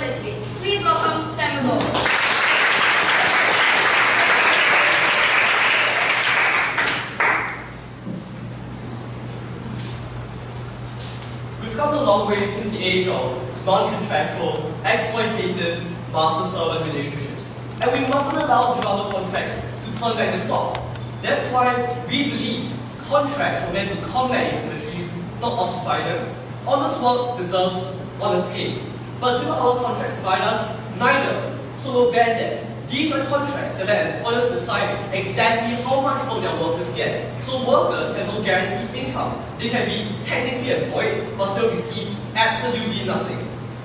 the debate. Please welcome Samuel Law. We've come a long way since the age of non-contractual, exploitative, master-servant relationships. And we mustn't allow zero-hour contracts to turn back the clock. That's why we believe contracts were meant to combat asymmetries, not ossify them. Honest work deserves honest pay. But zero-hour contracts provide us neither, so we'll ban them. These are contracts that let employers decide exactly how much work their workers get. So workers have no guaranteed income. They can be technically employed, but still receive absolutely nothing.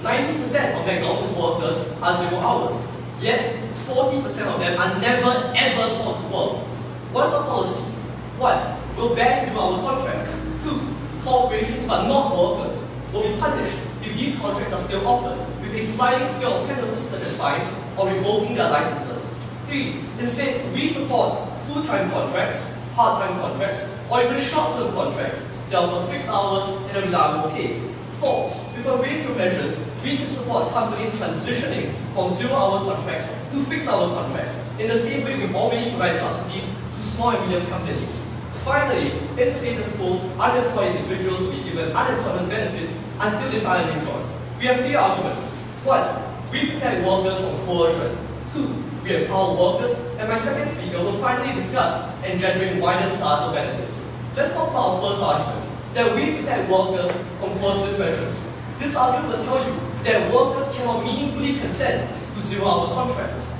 90% of McDonald's workers are 0 hours, yet 40% of them are never ever taught to work. What's our policy? 1. We'll ban 0-hour contracts. 2. Corporations, but not workers, will be punished if these contracts are still offered, with a sliding scale of penalties such as fines or revoking their licenses. 3. Instead, we support full-time contracts, part-time contracts, or even short-term contracts that offer fixed hours and a reliable pay. 4. With a range of measures, we can support companies transitioning from 0-hour contracts to fixed-hour contracts, in the same way we already provide subsidies to small and medium companies. Finally, in the status quo, unemployed individuals will be given unemployment benefits until they find a new job. We have 3 arguments. 1. We protect workers from coercion. 2. We empower workers, and my second speaker will finally discuss engendering wider societal benefits. Let's talk about our first argument, that we protect workers from coercive measures. This argument will tell you that workers cannot meaningfully consent to 0-hour contracts.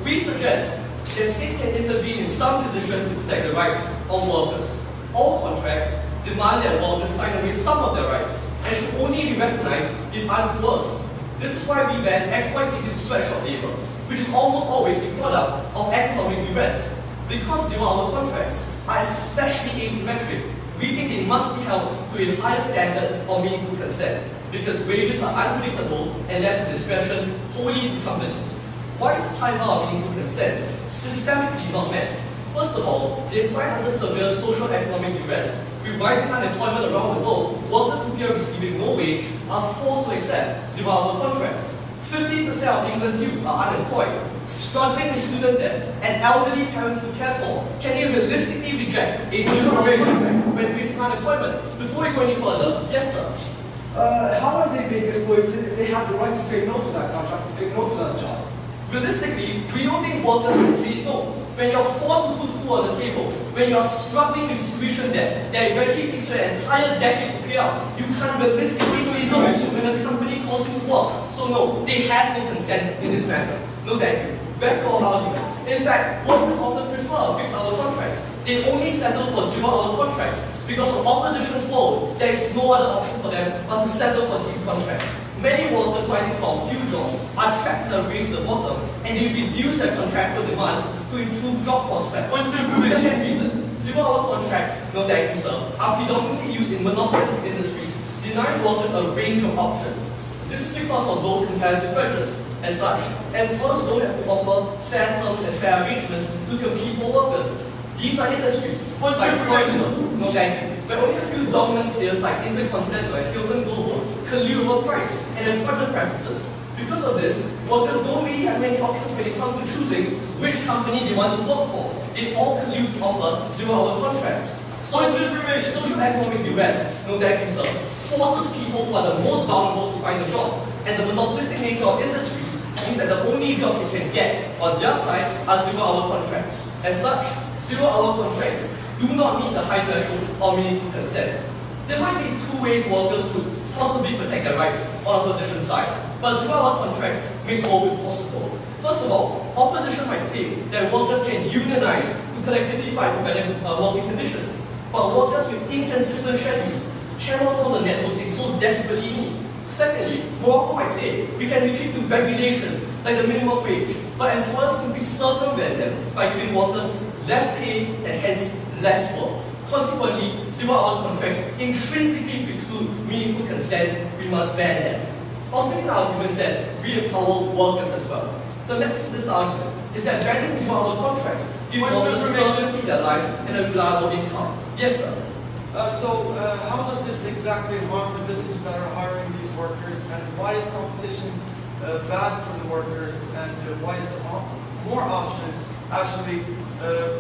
We suggest that states can intervene in some decisions to protect the rights of workers. All contracts demand that workers sign away some of their rights and should only be recognized if uncoerced. This is why we ban exploitative sweatshop labor, which is almost always the product of economic duress. Because 0-hour contracts are especially asymmetric, we think they must be held to a higher standard of meaningful consent, because wages are unpredictable and left to discretion wholly to companies. Why is this high bar of meaningful consent systemically not met? First of all, they sign under severe social economic duress. With rising unemployment around the world, workers who fear receiving no wage are forced to accept 0-hour contracts. 50% of England's youth are unemployed, struggling with student debt, and elderly parents to care for. Can they realistically reject a 0-hour contract when facing unemployment? Before we go any further, yes sir. How are they being exploited if they have the right to say no to that contract, to say no to that job? Realistically, we don't think workers can say no. When you're forced to put food on the table, when you're struggling with tuition debt that eventually takes you an entire decade to pay out, you can't realistically say no when a company calls you to work. So no, they have no consent in this matter. No thank you. Back to our argument. In fact, workers often prefer fixed-hour contracts. They only settle for 0-hour contracts because of opposition's world, there is no other option for them but to settle for these contracts. Many workers fighting for a few jobs are trapped in a race to the bottom, and they reduce their contractual demands to improve job prospects. Second reason, 0-hour contracts, no thank you sir, are predominantly used in monopolistic industries, denying workers a range of options. This is because of low competitive pressures. As such, employers don't have to offer fair terms and fair arrangements to compete for workers. These are industries like tourism, no thank you, where only a few dominant players like Intercontinental and Hilton Global collude over price and employment practices. Because of this, workers don't really have many options when it comes to choosing which company they want to work for. They all collude to offer 0-hour contracts. Social economic duress, no thank you sir, forces people who are the most vulnerable to find a job, and the monopolistic nature of industries means that the only job you can get on their side are 0-hour contracts. As such, 0-hour contracts do not meet the high threshold of meaningful consent. There might be 2 ways workers could possibly protect their rights on opposition side, but 0-hour contracts make both impossible. First of all, opposition might claim that workers can unionize to collectively fight for better working conditions, but workers with inconsistent schedules cannot follow the networks they so desperately need. Secondly, Morocco might say we can retreat to regulations like the minimum wage, but employers simply circumvent them by giving workers less pay and hence less work. Consequently, 0-hour contracts intrinsically preclude meaningful consent. We must ban them. Our second argument is that we empower workers as well. The next to this argument is that banning 0-hour contracts give workers certainty in their lives and a reliable income. Yes, sir. How does this exactly harm the businesses that are hiring these workers, and why is compensation bad for the workers, and why is more options actually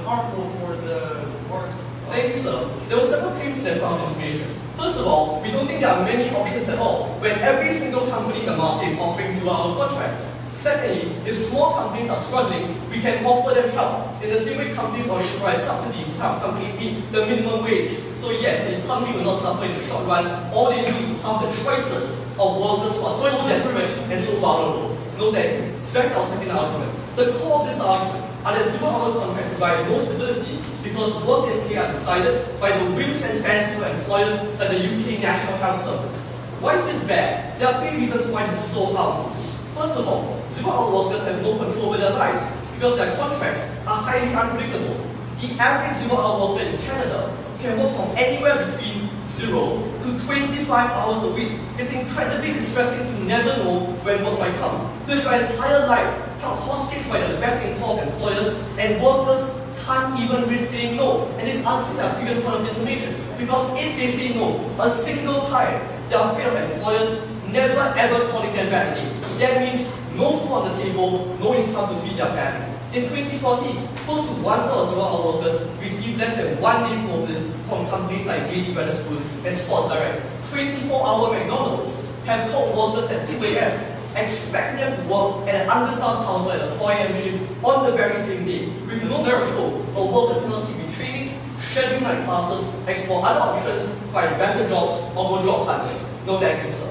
harmful for the work? Thank you, sir. There were several claims in that found information. First of all, we don't think there are many options at all when every single company in the market is offering 0-hour contracts. Secondly, if small companies are struggling, we can offer them help. In the same way, companies already provide subsidies to help companies meet the minimum wage. So yes, the economy will not suffer in the short run. All they do is halve the choices of workers who are so desperate and so vulnerable. No thank you. Back to our second argument. The core of this argument are that 0-hour contracts provide no stability because work and pay are decided by the whims and fancies of employers like the UK National Health Service. Why is this bad? There are 3 reasons why this is so harmful. First of all, 0-hour workers have no control over their lives because their contracts are highly unpredictable. The average 0-hour worker in Canada can work from anywhere between 0 to 25 hours a week. It's incredibly distressing to never know when work might come. So if your entire life held hostage by the back and forth of employers, and workers can't even risk saying no. And this answers their previous point of information. Because if they say no a single time, they are afraid of employers never ever calling them back again. That means no food on the table, no income to feed their family. In 2014, close to 1/3 of 0-hour workers received less than 1 day's notice from companies like JD Wetherspoon and Sports Direct. 24-hour McDonald's have called workers at 2 a.m. expecting them to work at an understaffed counter at a 4 a.m. shift on the very same day, with no control or worker cannot seek retraining, schedule night classes, explore other options, find better jobs, or go job hunting. No thank you, sir.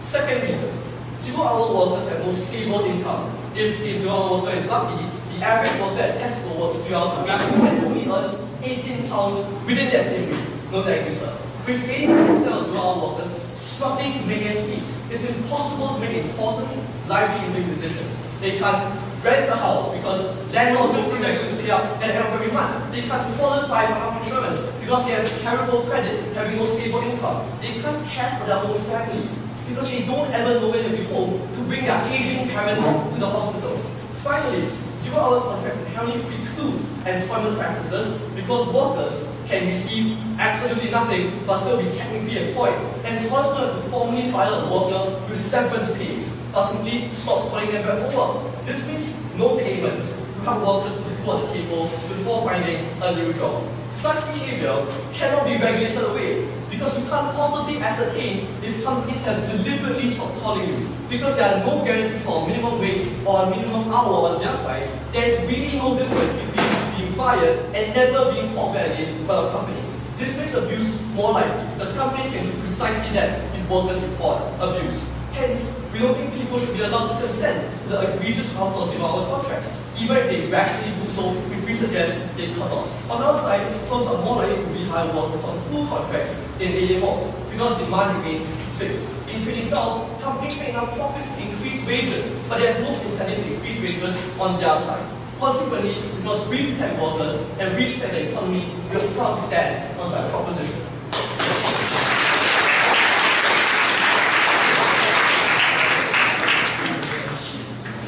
Second reason, 0-hour workers have no stable income. If a 0-hour worker is lucky, the average worker at Tesco works 3 hours a week and only earns £18 within that same week. No thank you, sir. With 89% of 0-hour workers struggling to make ends meet, it's impossible to make important, life-changing decisions. They can't rent the house because landlords don't think they should pay up at the end of every month. They can't qualify for health insurance because they have terrible credit, having no stable income. They can't care for their own families because they don't ever know when they'll be home to bring their aging parents to the hospital. Finally, 0-hour contracts inherently preclude employment practices because workers can receive absolutely nothing but still be technically employed. Employers don't have to formally fire a worker with severance pays, but simply stop calling them back for work. This means no payments to help workers put food on the table before finding a new job. Such behavior cannot be regulated away because you can't possibly ascertain if companies have deliberately stopped calling you. Because there are no guarantees for a minimum wage or a minimum hour on their side, there is really no difference between being fired and never being called back again by a company. This makes abuse more likely because companies can do precisely that if workers report abuse. Hence, we don't think people should be allowed to consent to the egregious harms of 0-hour contracts, even if they rationally do so, which we suggest they cannot. On our side, firms are more likely to rehire workers on full contracts than they off because demand remains fixed. In 2012, companies make enough profits to increase wages, but they have no incentive to increase wages on their side. Consequently, because we protect workers and we protect the economy, we are proud to stand on such proposition.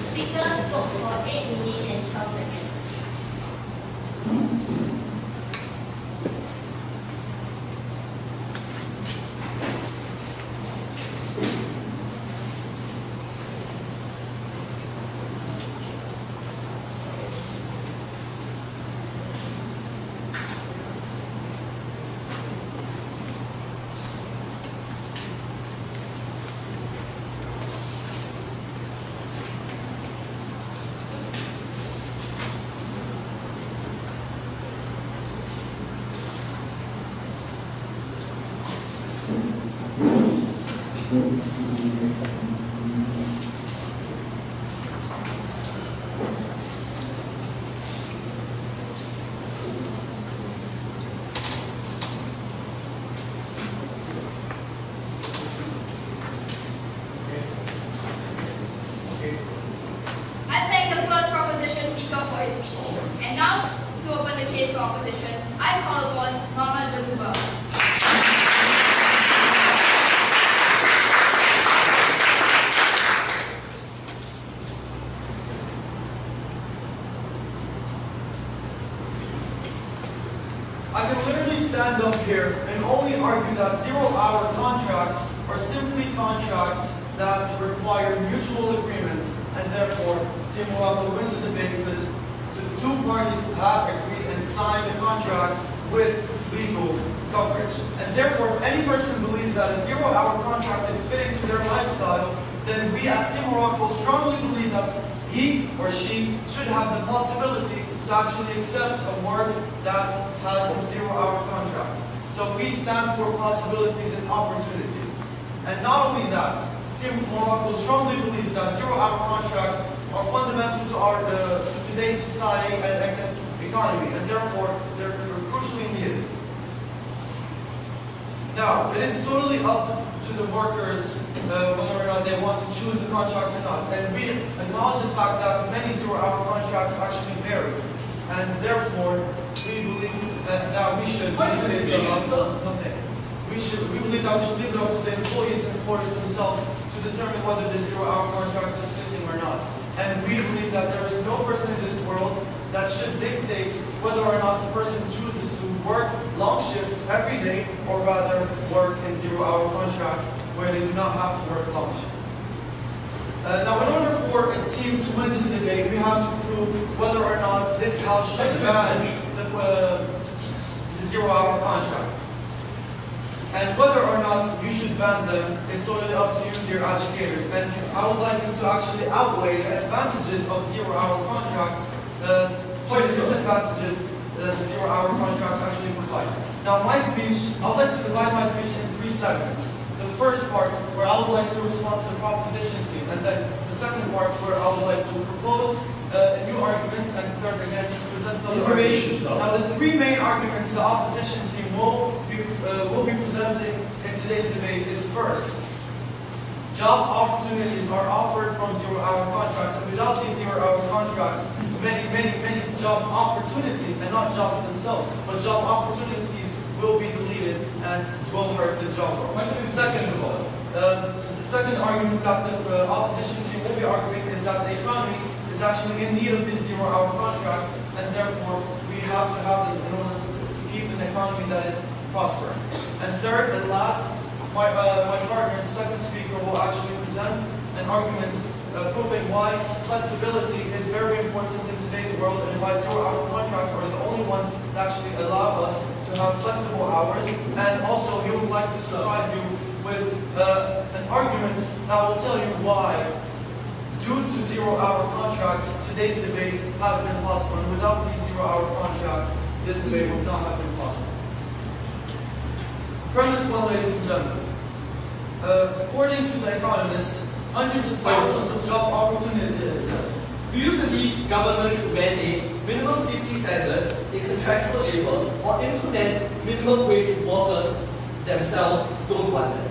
Speaker spoke for 8 minutes and 12 seconds. I thank the first proposition speaker for his speech. And now, to open the case for opposition, I call upon Muhammad Razuba. I can literally stand up here and only argue that 0-hour contracts are simply contracts that require mutual agreements, and therefore Team Morocco wins the debate because the two parties have agreed and signed the contracts with legal coverage. And therefore, if any person believes that a zero-hour contract is fitting to their lifestyle, then we as Team Morocco strongly believe that he or she should have the possibility to actually accept a work that has a zero-hour contract. So we stand for possibilities and opportunities. And not only that, Team Morocco strongly believes that zero-hour contracts are fundamental to our today's society and economy, and therefore they're crucially needed. Now, it is totally up to the workers whether or not they want to choose the contracts or not. And we acknowledge the fact that many zero-hour contracts actually vary. And therefore, we believe that we should leave it up to the employees and employers themselves to determine whether the zero-hour contract is fitting or not. And we believe that there is no person in this world that should dictate whether or not the person chooses to work long shifts every day or rather work in zero-hour contracts where they do not have to work long shifts. Now, in order for a team to win this debate, we have to prove whether or not this House should ban the zero-hour contracts. And whether or not you should ban them is totally up to you, dear educators. And I would like you to actually outweigh the advantages of zero-hour contracts for the disadvantages that zero-hour contracts actually provide. Now, my speech, I would like to divide my speech in 3 segments. The first part, where I would like to respond to the proposition team, and then the second part, where I would like to propose a new argument, and third, again, present the information. Now, the 3 main arguments the opposition team will be presenting in today's debate is first, job opportunities are offered from zero-hour contracts, and without these zero-hour contracts, many job opportunities, and not jobs themselves, but job opportunities will be deleted and will hurt the job market. Second of all, the second argument that the opposition team will be arguing is that the economy is actually in need of these zero-hour contracts, and therefore we have to have them in order to keep an economy that is prospering. And third and last, my partner, the second speaker, will actually present an argument proving why flexibility is very important in today's world and why zero-hour contracts are the only ones that actually allow us to have flexible hours. And also, he would like to surprise you with an argument that will tell you why, due to zero-hour contracts, today's debate has been possible. And without these zero-hour contracts, this debate would not have been possible. Premise 1, ladies and gentlemen. According to the economists, hundreds of thousands of job opportunities. Do you believe government should mandate minimum safety standards in contractual labor or implement minimum wage if workers themselves don't want them?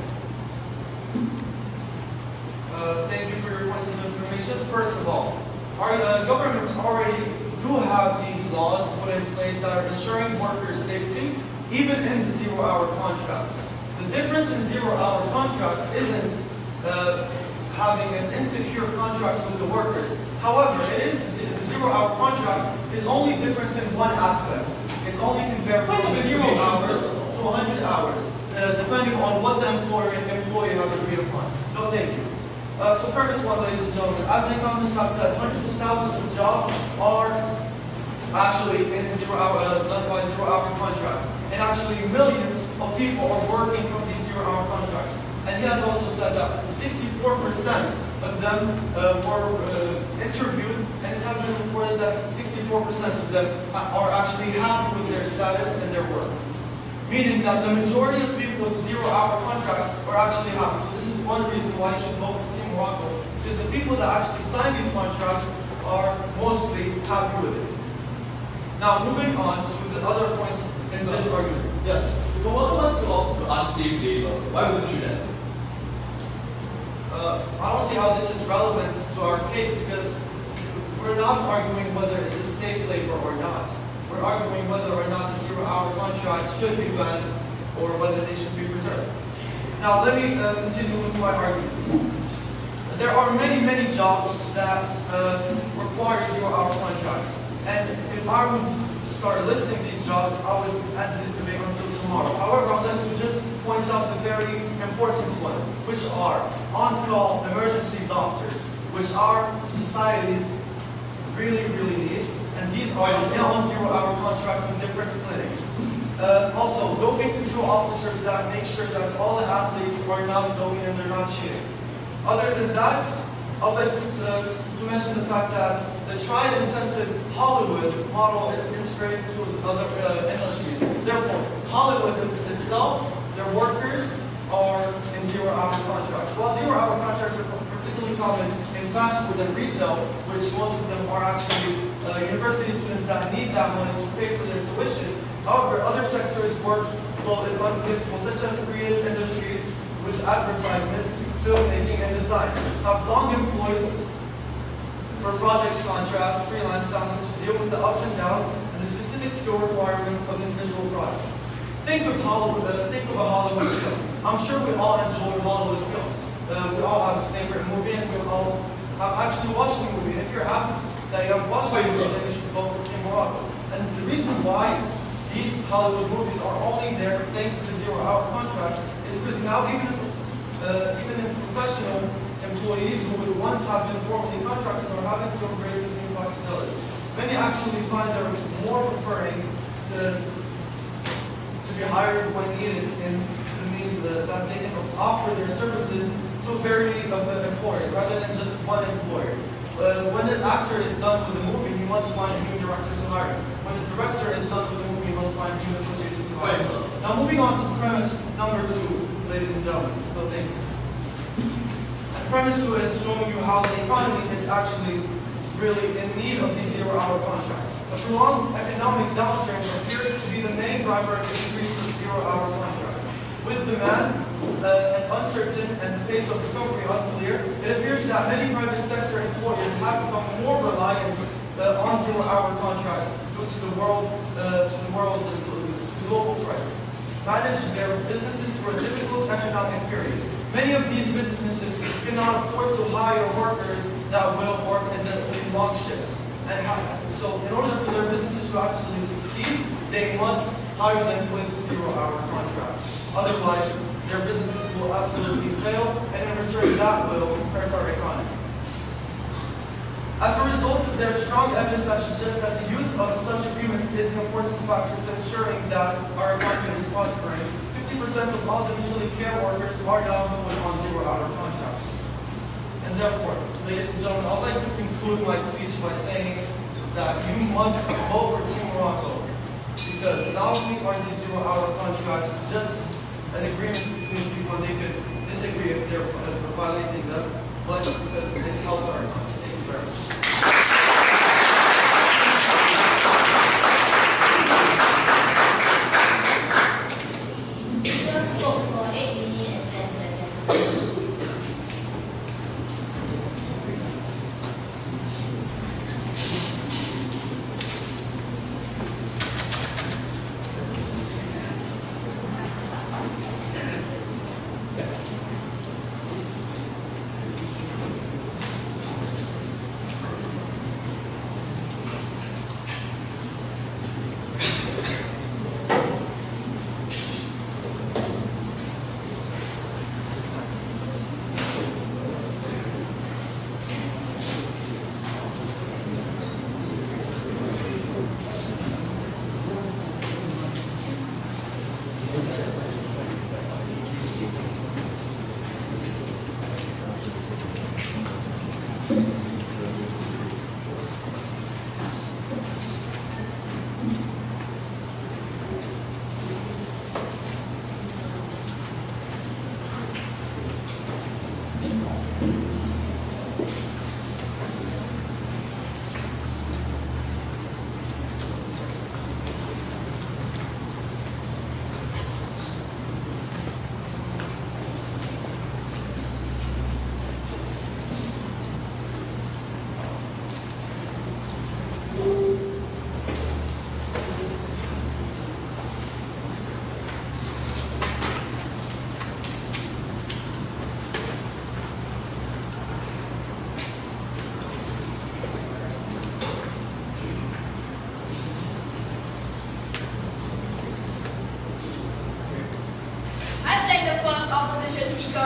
Thank you for your points of information. First of all, our governments already do have these laws put in place that are ensuring workers' safety, even in the zero-hour contracts. The difference in zero-hour contracts isn't having an insecure contract with the workers. However, zero-hour contracts is only different in one aspect. It's only can vary from 0 hours to 100 hours, depending on what the employer and employee have agreed upon. No, thank you. So premise 1, ladies and gentlemen, as the economists have said, hundreds of thousands of jobs are actually in done by zero-hour contracts. And actually millions of people are working from these zero-hour contracts. And he has also said that 64% of them were interviewed, and it has been reported that 64% of them are actually happy with their status and their work. Meaning that the majority of people with zero-hour contracts are actually happy. So this is one reason why you should vote for Team Morocco, because the people that actually sign these contracts are mostly happy with it. Now, moving on to the other points in this argument. Yes? If a worker wants to opt for unsafe labor, why would you then? I don't see how this is relevant to our case because we're not arguing whether it's a safe labor or not. We're arguing whether or not the zero-hour contracts should be banned or whether they should be preserved. Now, let me continue with my argument. There are many jobs that require zero-hour contracts. And if I would start listing these jobs, I would end this debate until tomorrow. However, I'd like to just points out the very important ones, which are on-call emergency doctors, which our societies really need, and these are now on zero-hour contracts with different clinics. Also, doping control officers that make sure that all the athletes are not doping and they're not cheating. Other than that, I'd like to mention the fact that the tried and tested Hollywood model is integrated to other industries. Therefore, Hollywood itself, their workers are in zero-hour contracts. While zero-hour contracts are particularly common in fast food and retail, which most of them are actually university students that need that money to pay for their tuition. However, other sectors' workflow is unpredictable, such as the creative industries with advertisements, filmmaking, and design, have long employed for projects contracts, freelance talent to deal with the ups and downs and the specific skill requirements of individual projects. Think of a Hollywood film. I'm sure we all enjoy Hollywood films. We all have a favorite movie, and we all have actually watched the movie. And if you're happy that you have watched the movie, then you should vote for Team Morocco. And the reason why these Hollywood movies are only there thanks to the zero-hour contracts is because now even in professional employees who would once have been formally contracted are having to embrace this new flexibility. Many actually find they're more preferring to be hired when needed in the means that they can offer their services to a variety of employers rather than just one employer. When an actor is done with a movie, he must find a new director to hire. When a director is done with a movie, he must find a new association to hire. Now moving on to premise number 2, ladies and gentlemen. So thank you. And premise 2 is showing you how the economy is actually really in need of these zero-hour contracts. A prolonged economic downturn appears to be the main driver of the increase of zero-hour contracts. With demand and uncertain and the pace of recovery unclear, it appears that many private sector employers have become more reliant on zero-hour contracts due to the global crisis. Manage their businesses through a difficult economic period. Many of these businesses cannot afford to hire workers that will work in long shifts. And so in order for their businesses to actually succeed, they must hire them with zero-hour contracts. Otherwise, their businesses will absolutely fail, and in return, that will hurt our economy. As a result, there is strong evidence that suggests that the use of such agreements is an important factor to ensuring that our economy is prospering. 50% of all domiciliary care workers are now employed on zero-hour contracts. And therefore, ladies and gentlemen, I'd like to conclude my speech by saying that you must vote for Team Morocco, because not only are these zero-hour contracts just an agreement between people and they could disagree if they're violating them, but because it helps our economy. Thank you very much. Speaker spoke for 8 minutes and 10 seconds.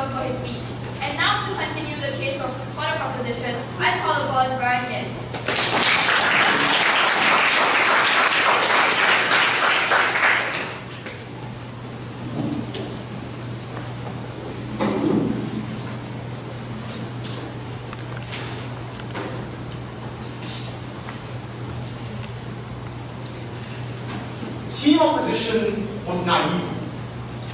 Young for his speech. And now to continue the case for the proposition, I call upon Brian Yin. Team opposition was naive.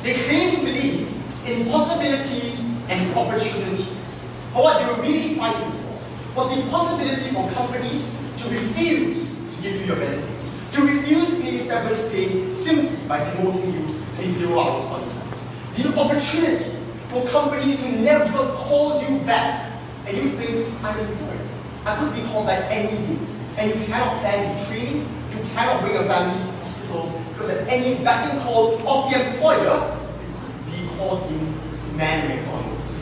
They claimed to believe in possibilities and opportunities. But what they were really fighting for was the possibility for companies to refuse to give you your benefits, to refuse to pay you severance pay simply by demoting you to a zero-hour contract. The opportunity for companies to never call you back, and you think, I'm employed. I could be called back any day, and you cannot plan the training, you cannot bring a family to hospitals, because at any beck and call of the employer, you could be called in man McDonald's.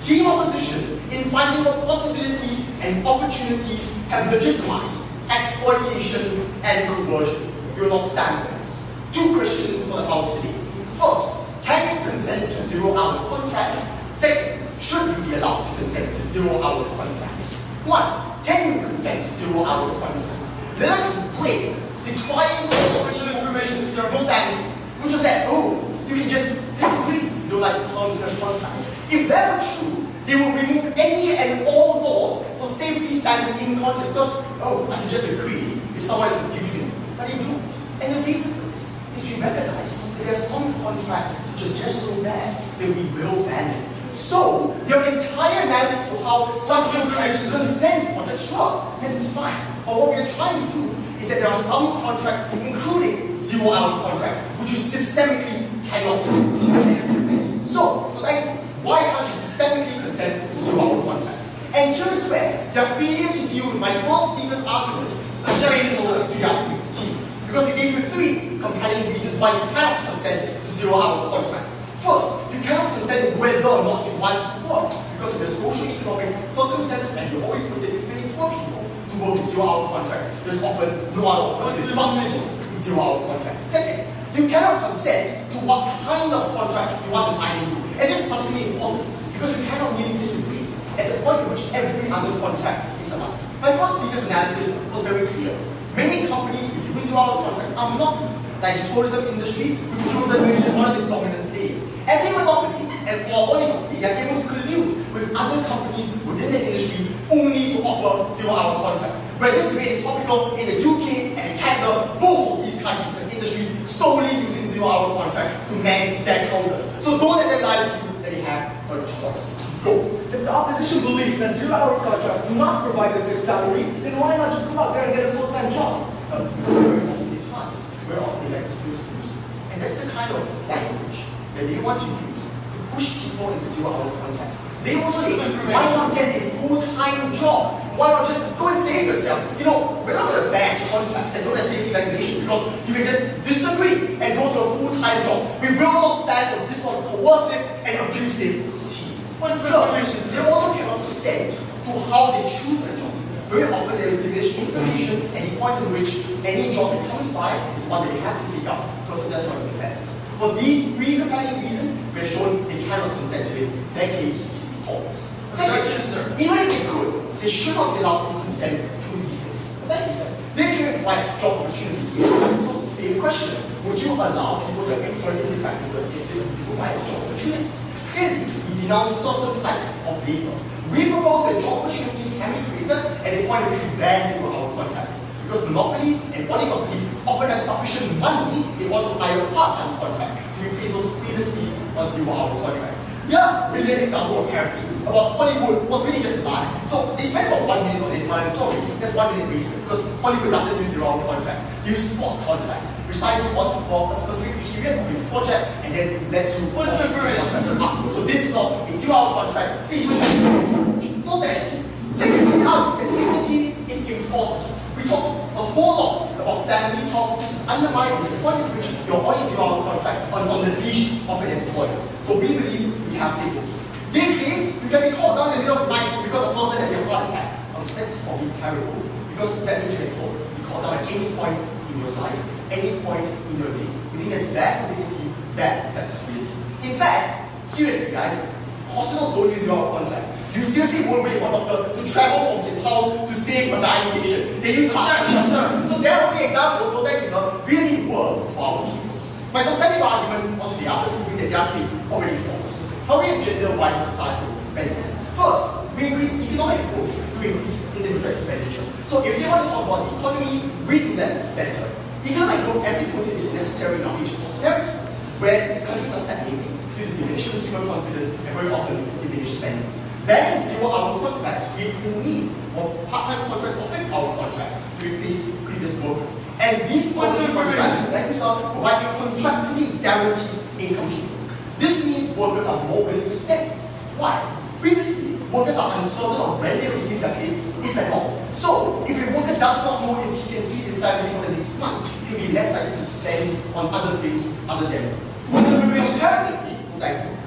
Team opposition in fighting for possibilities and opportunities have legitimized exploitation and coercion. You will not stand for this. Two questions for the House today. First, can you consent to zero-hour contracts? Second, should you be allowed to consent to zero-hour contracts? One, can you consent to zero-hour contracts? Let us break the triangle of information no thank you, which is that, oh, you can just disagree, you don't like the terms in a contract. If that were true, they will remove any and all laws for safety standards in contract because, oh, I can just agree if someone is abusing me. But they don't. And the reason for this is we recognize that there are some contracts which are just so bad that we will ban them. So, their entire analysis of how some information consent contracts work, that's fine. But what we're trying to prove is that there are some contracts, including zero-hour contracts, which you systemically cannot consent. So, like, why can't you systemically consent to zero-hour contracts? And here's where their failure to deal with my first speaker's argument is fatal to their team. Because we gave you three compelling reasons why you cannot consent to zero-hour contracts. First, you cannot consent whether or not you want to work because of the socio-economic circumstances, and you already put it many poor people to work in zero-hour contracts. There's often no other alternative but in zero-hour contracts. Second, you cannot consent to what kind of contract you want to sign into. And this is particularly important because you cannot really disagree at the point at which every other contract is allowed. My first speaker's analysis was very clear. Many companies who use zero-hour contracts are monopolies, like the tourism industry, which include the mentioned one of its dominant players. As a monopoly and or oligopoly, they are able to collude with other companies within the industry only to offer zero-hour contracts. Where this debate is topical in the UK and in Canada, both of these countries and industries solely using zero-hour contracts to man their counters. So don't let them lie to you that they have a choice. Go. If the opposition believes that zero-hour contracts do not provide a fixed salary, then why not just go out there and get a full-time job? Because very often they can't. Very often they like excuse to do so. And that's the kind of language that they want to use to push people into zero-hour contracts. They will say, why not get a full-time job? Why not just go and save yourself? You know, we're not going to ban contracts and don't have safety regulations because you can just disagree and go to a full-time job. We will not stand for this sort of coercive and abusive team. Look, they also cannot consent to how they choose a job. Very often there is diminished information and the point in which any job that comes by is one that they have to take up because of their circumstances. For these three compelling reasons, we have shown they cannot consent to it. Their case false. Second, even if they could, they should not be allowed to consent to these things. Thank you, sir. They can provide job opportunities here. So the same question, would you allow people to have exploitative practices if this provides job opportunities? Clearly, we denounce certain types of labor. We propose that job opportunities can be created at a point at which we ban zero-hour contracts. Because monopolies and oligopolies often have sufficient money in order to hire part-time contracts to replace those previously on zero-hour contracts. Yeah, brilliant example apparently about Hollywood was really just a lie. So they spent about 1 million on it, but I'm sorry, that's 1 million wasted because Hollywood doesn't use zero-hour contracts. They use spot contracts. Precisely what for a specific period of a project and then lets you what's the information? So this is not a zero-hour contract. Please research. Not that. Secondly, dignity is important. We talk a whole lot about families, how this is undermined to the point at which you're on a zero-hour contract on the leash of an employer. So we believe we have dignity. They claim you can be called down in the middle of the night because a person has a heart attack. That's probably terrible because that means you can be called down at any point in your life, any point in your day. We think that's bad for dignity, bad for flexibility. In fact, Seriously, guys, hospitals don't use 0 hour contracts. You seriously won't wait for a doctor to travel from his house to save a dying patient. They use so there are examples where that really work for our needs. My substantive argument for today, after proving that their case already false. How we gender-wise societal benefit. First, we increase economic growth to increase individual expenditure. So if you want to talk about the economy, we do that better. Economic growth, as we put it, is necessary in our age of prosperity, where countries are stagnating due to diminished consumer confidence and very often diminished spending. Banning 0 hour contracts creates the need for part-time contract or fixed hour contracts to replace previous workers. And these part-time contracts, like we saw, provide a contractually guaranteed income stream. This means workers are more willing to spend. Why? Previously, workers are uncertain on when they receive their pay, if at all. So, if a worker does not know if he can feed his family for the next month, he will be less likely to spend on other things other than food. Comparatively,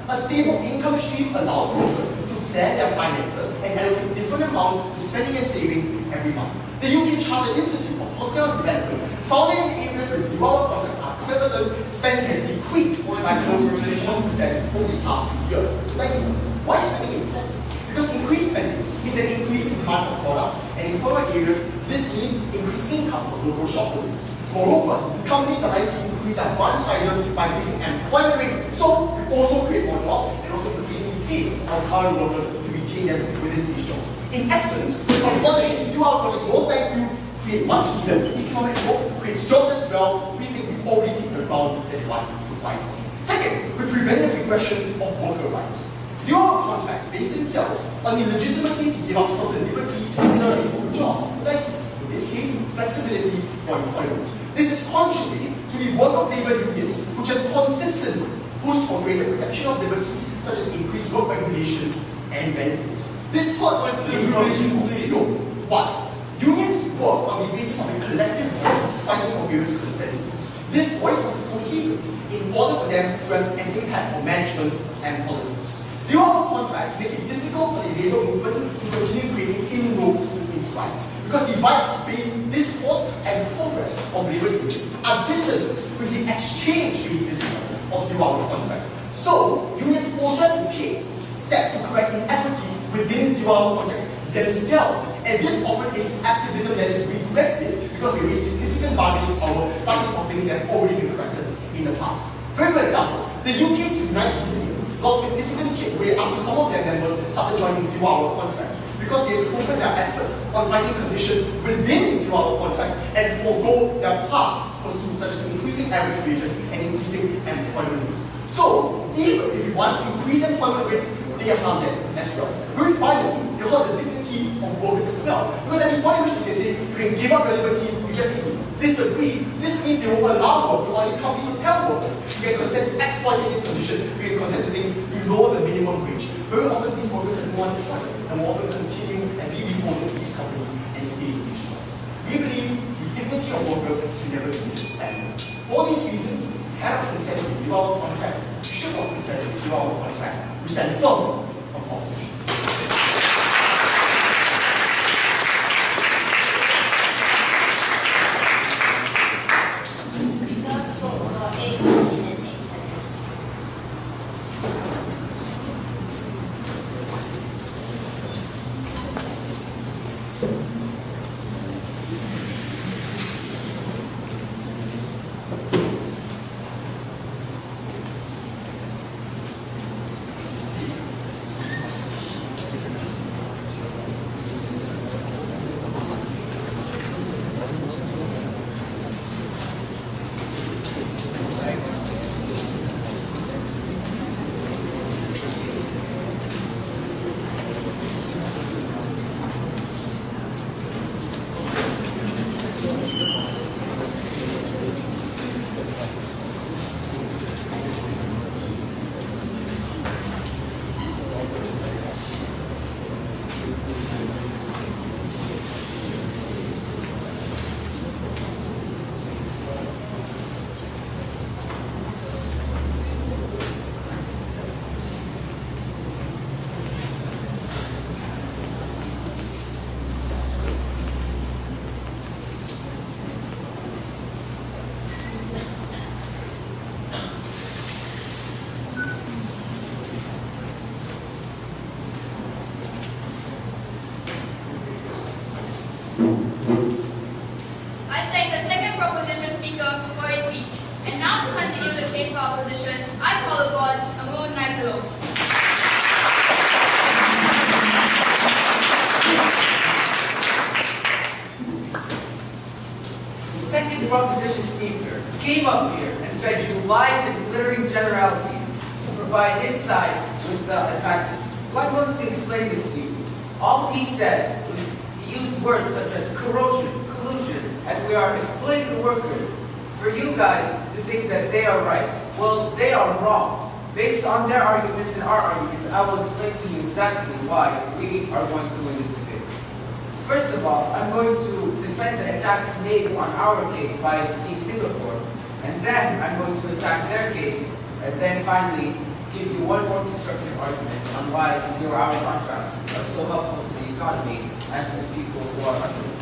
a stable income stream allows workers to plan their finances and allocate different amounts to spending and saving every month. The UK Chartered Institute of Personal Development found that in areas where 0 hour contracts are prevalent, spending has decreased by close to 1% over the past 2 years. Why is spending important? Because increased spending means an increase in demand for products, and in poorer areas, this means increased income for local shop owners. Moreover, companies are likely to increase their branch sizes by increasing employment rates, so we also create more jobs and also increasingly pay our current workers to retain them within these jobs. In essence, abolishing 0 hour contracts won't likely create much needed economic growth, creates jobs as well. We think we've already taken the ground that we want to fight on. Second, we prevent the regression of worker rights. 0 hour contracts based in cells on the legitimacy to give up certain liberties in search for a job, like in this case, flexibility for employment. This is contrary to the work of labor unions, which have consistently pushed for greater protection of liberties, such as increased work regulations and benefits. This hurts One, unions work on the basis of a collective voice fighting for various consensus. This voice was prohibited in order for them to have an impact on managements and politics. 0 hour contracts make it difficult for the labor movement to continue creating inroads into rights, because the rights-based discourse and progress of labor unions are dissonant with the exchange-based discourse of 0 hour contracts. So, unions also have to take steps to correct inequities within 0 hour contracts themselves. And this often is activism that is regressive because they raise significant bargaining power fighting for things that have already been corrected in the past. Very good example, the UK's Unite Union lost significant weight after some of their members started joining 0 hour contracts because they had focused their efforts on finding conditions within 0 hour contracts and forego their past pursuits such as increasing average wages and increasing employment rates. So, even if you want to increase employment rates, they harm them as well. Very finally, they hurt the dignity of workers as well. Because at the point in which you can say you can give up your liberties, you just need to disagree. This means they will allow workers, or these companies will tell workers, you can consent to exploitative conditions, you can consent to things below the minimum wage. Very often these workers have no other choice and will often continue and be beholden to these companies and stay in these jobs. We believe the dignity of workers should never be suspended. For all these reasons, cannot consent to a 0 hour contract, should not consent to a 0 hour contract. We stand firm on proposition. opposition, I call upon Amun Naikalo. The second proposition speaker came up here and fed you lies and glittering generalities to provide his side with the advantage. Well, I'm going to explain this to you. All he said was he used words such as corrosion, collusion, and we are exploiting the workers. For you guys to think that they are right, well, they are wrong. Based on their arguments and our arguments, I will explain to you exactly why we are going to win this debate. First of all, I'm going to defend the attacks made on our case by Team Singapore, and then I'm going to attack their case, and then finally give you one more constructive argument on why zero-hour contracts are so helpful to the economy and to the people who are under it.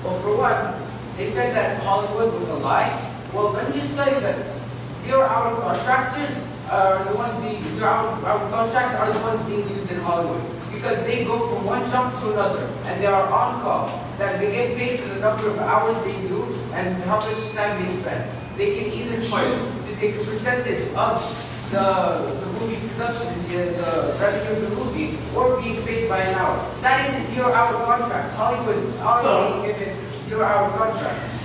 Well, for one, they said that Hollywood was a lie. Well, let me just tell you that zero-hour contractors are the ones being zero-hour contracts are the ones being used in Hollywood because they go from one job to another and they are on call. That they get paid for the number of hours they do and how much time they spend. They can either choose to take a percentage of the movie production, the revenue of the movie, or being paid by an hour. That is a zero-hour contract. Hollywood already given zero-hour contracts.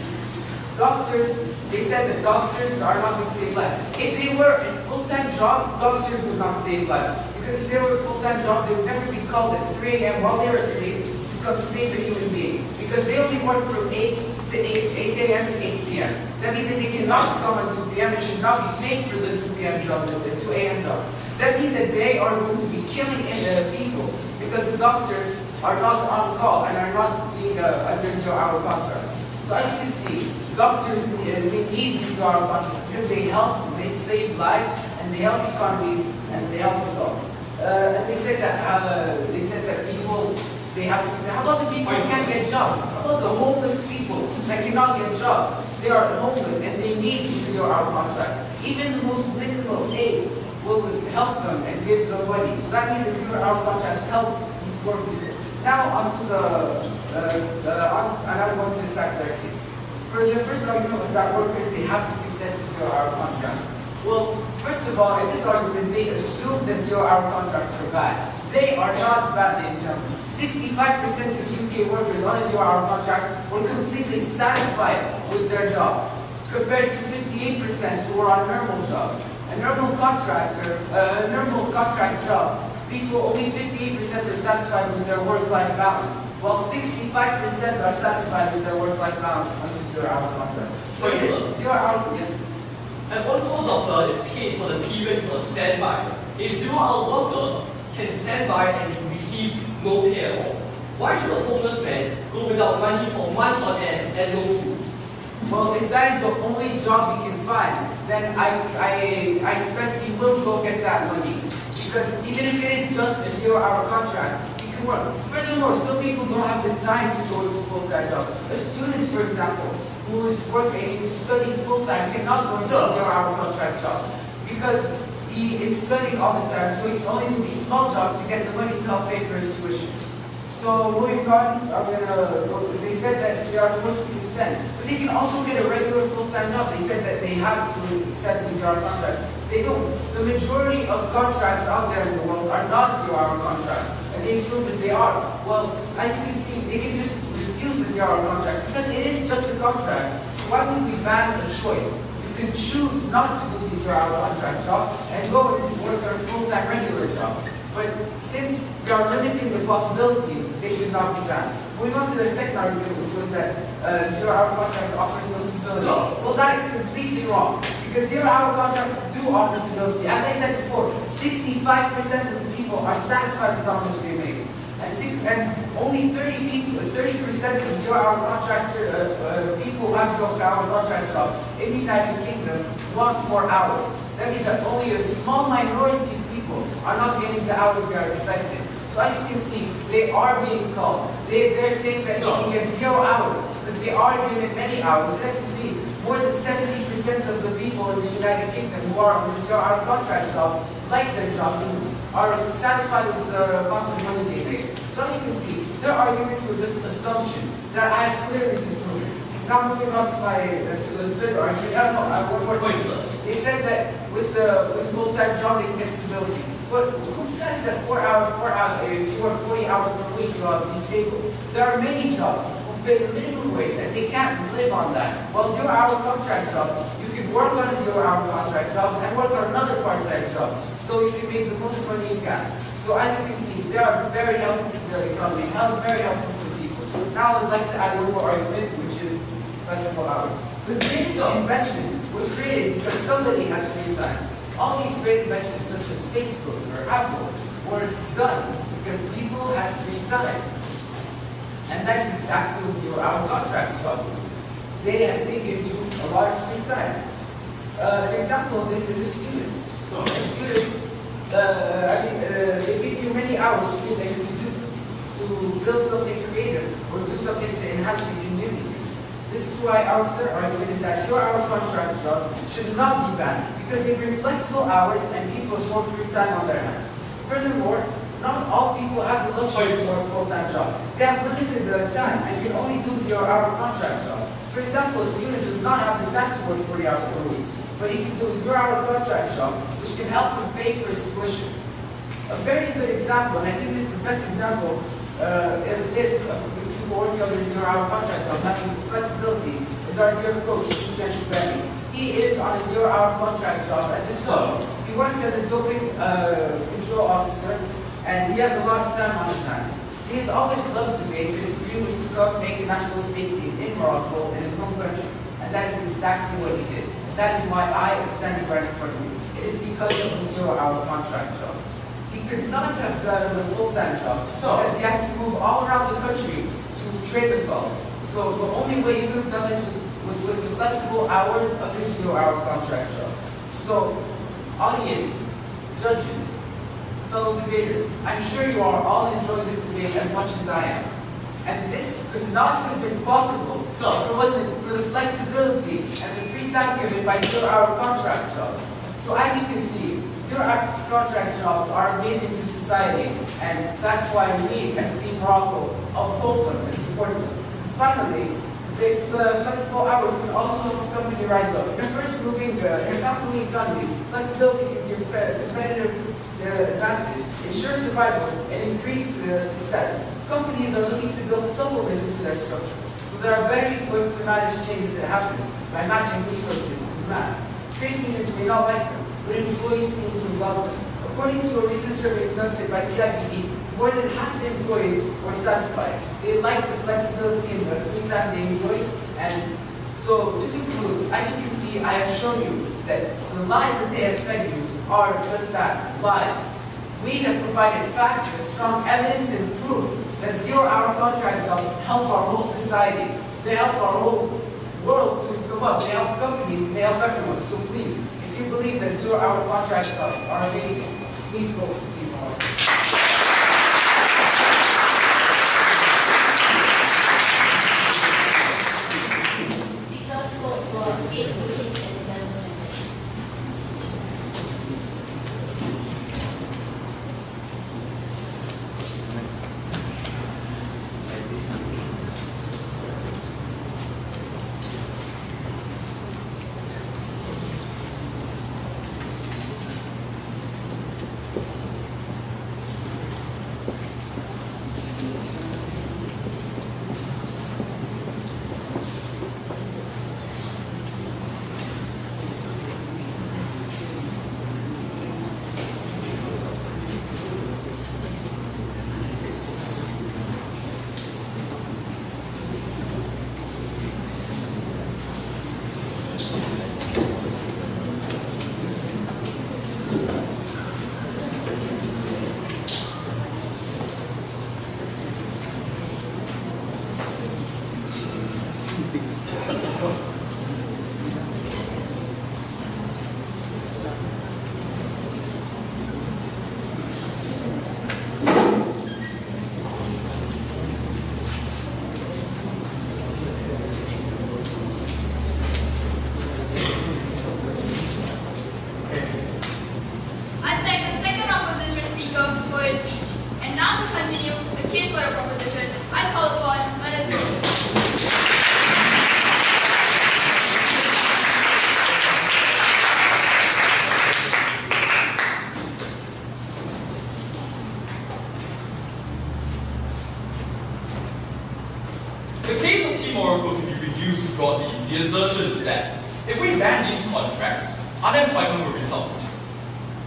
Doctors, they said that doctors are not going to save lives. If they were in full-time jobs, doctors would not save lives. Because if they were in full-time jobs, they would never be called at 3 a.m. while they were asleep to come save a human being. Because they only work from 8 to 8 a.m. to 8 p.m. That means that they cannot come at 2 p.m. and should not be paid for the 2 p.m. job, the 2 a.m. job. That means that they are going to be killing people because the doctors are not on call and are not being under zero-hour contracts. So as you can see, doctors they need these zero-hour contracts because they help, they save lives, and they help economies, and they help us all. And they said that people, they have to say, how about the people who can't get jobs? How about the homeless people that cannot get jobs? They are homeless and they need these zero-hour contracts. Even the most minimal aid will help them and give them money. So that means that zero-hour contracts help these poor people. Now onto and I'm going to attack their case. For the first argument was that workers, they have to be sent to zero-hour contracts. Well, first of all, in this argument, they assume that zero-hour contracts are bad. They are not bad, ladies and gentlemen. 65% of UK workers on a zero-hour contract were completely satisfied with their job, compared to 58% who were on normal jobs. A normal contract job, only 58% are satisfied with their work-life balance, while 65% are satisfied with their work-life balance on the zero-hour contract. Zero-hour, yes. And one call doctor is paid for the periods of standby. A zero-hour worker can stand by and receive no pay at all. Why should a homeless man go without money for months on end and no food? Well, if that is the only job he can find, then I expect he will go get that money. Because even if it is just a zero-hour contract, he can work. Furthermore, some people don't have the time to go into full-time jobs. A student, for example, who is working, who is studying full-time, cannot go into a zero-hour contract job. Because he is studying all the time, so he can only do these small jobs to get the money to help pay for his tuition. So moving on, they said that they are supposed to consent, but they can also get a regular full-time job. They said that they have to accept these zero-hour contracts. They don't. The majority of contracts out there in the world are not zero-hour contracts, and they assume that they are. Well, as you can see, they can just refuse the zero-hour contract because it is just a contract. So why would we ban a choice? You can choose not to do the zero-hour contract job and go and work a full-time regular job. But since we are limiting the possibilities, they should not be banned. Moving on to their second argument, which was that zero-hour contracts offers no stability. Well, that is completely wrong. Because zero-hour contracts do offer stability. As I said before, 65% of the people are satisfied with how much they make. And only 30% of zero-hour contract people who have zero-hour contract jobs in the United Kingdom want more hours. That means that only a small minority of people are not getting the hours they are expected. So as you can see, they are being called. They're saying that they can get 0 hours, but they are given many hours. As you see, more than 70% of the people in the United Kingdom who are on the 0-hour contract job like their jobs and are satisfied with the amount of money they make. So as you can see, their arguments were just assumptions that I have clearly disproven. Now moving on to the third argument. Wait, sir. They said that with full-time job they can get stability. But who says that if you work 40 hours per week, you'll be stable? There are many jobs who pay the minimum wage and they can't live on that. While zero-hour contract job, you can work on a zero-hour contract job and work on another part-time job, so you can make the most money you can. So as you can see, they are very helpful to the economy, very helpful to the people. Now I'd like to add one more argument, which is flexible hours. The greatest inventions were created because somebody has free time. All these great inventions, such as Facebook or Apple, were done because people had free time. And that's exactly what zero-hour contract jobs do. They give you a lot of free time. An example of this is the students. So students, they give you many hours free that you can do to build something creative or do something to enhance your community. This is why our third argument is that zero-hour contract jobs should not be banned because they bring flexible hours and people with more free time on their hands. Furthermore, not all people have the luxury to work a full-time job. They have limited time and can only do zero-hour contract jobs. For example, a student does not have the time to work 40 hours per week, but he can do a zero-hour contract job, which can help him pay for his tuition. A very good example, and I think this is the best example, of this, people working on their zero-hour contract job, having the flexibility, is our dear coach, Benny. He is on a zero-hour contract job at this time. He works as a doping control officer, and he has a lot of time on his hands. He has always loved debates, and his dream was to come make a national debate team in Morocco, in his home country. And that is exactly what he did. And that is why I am standing right in front of you. It is because of the zero-hour contract job. He could not have done a full-time job, because he had to move all around the country to trade us all. So the only way he could have done this was with the flexible hours of his zero-hour contract job. So, audience, judges, fellow debaters, I'm sure you are all enjoying this debate as much as I am. And this could not have been possible if it wasn't for the flexibility and the free time given by zero-hour contract jobs. So as you can see, zero-hour contract jobs are amazing to society, and that's why we, as Team Morocco, uphold them and support them. Finally, the flexible hours can also help the company rise up. In a fast-moving economy, flexibility can give competitive advantage, ensure survival, and increase success. Companies are looking to build suppleness into their structure, so they are very quick to manage changes that happen by matching resources to demand. Trade unions may not like them, but employees seem to love them. According to a recent survey conducted by CIPD, more than half the employees were satisfied. They liked the flexibility and the free time they enjoyed. And so, to conclude, as you can see, I have shown you that the lies that they have fed you are just that, lies. We have provided facts and strong evidence and proof that zero-hour contract jobs help our whole society. They help our whole world to come up. They help companies, they help everyone. So please, if you believe that zero-hour contract jobs are amazing, please vote for Team Morocco. Speakers vote for 8 minutes and 7 seconds. So, 8 minutes and 7 seconds. The case of Team Morocco can be reduced broadly. The assertion is that if we ban these contracts, unemployment will result.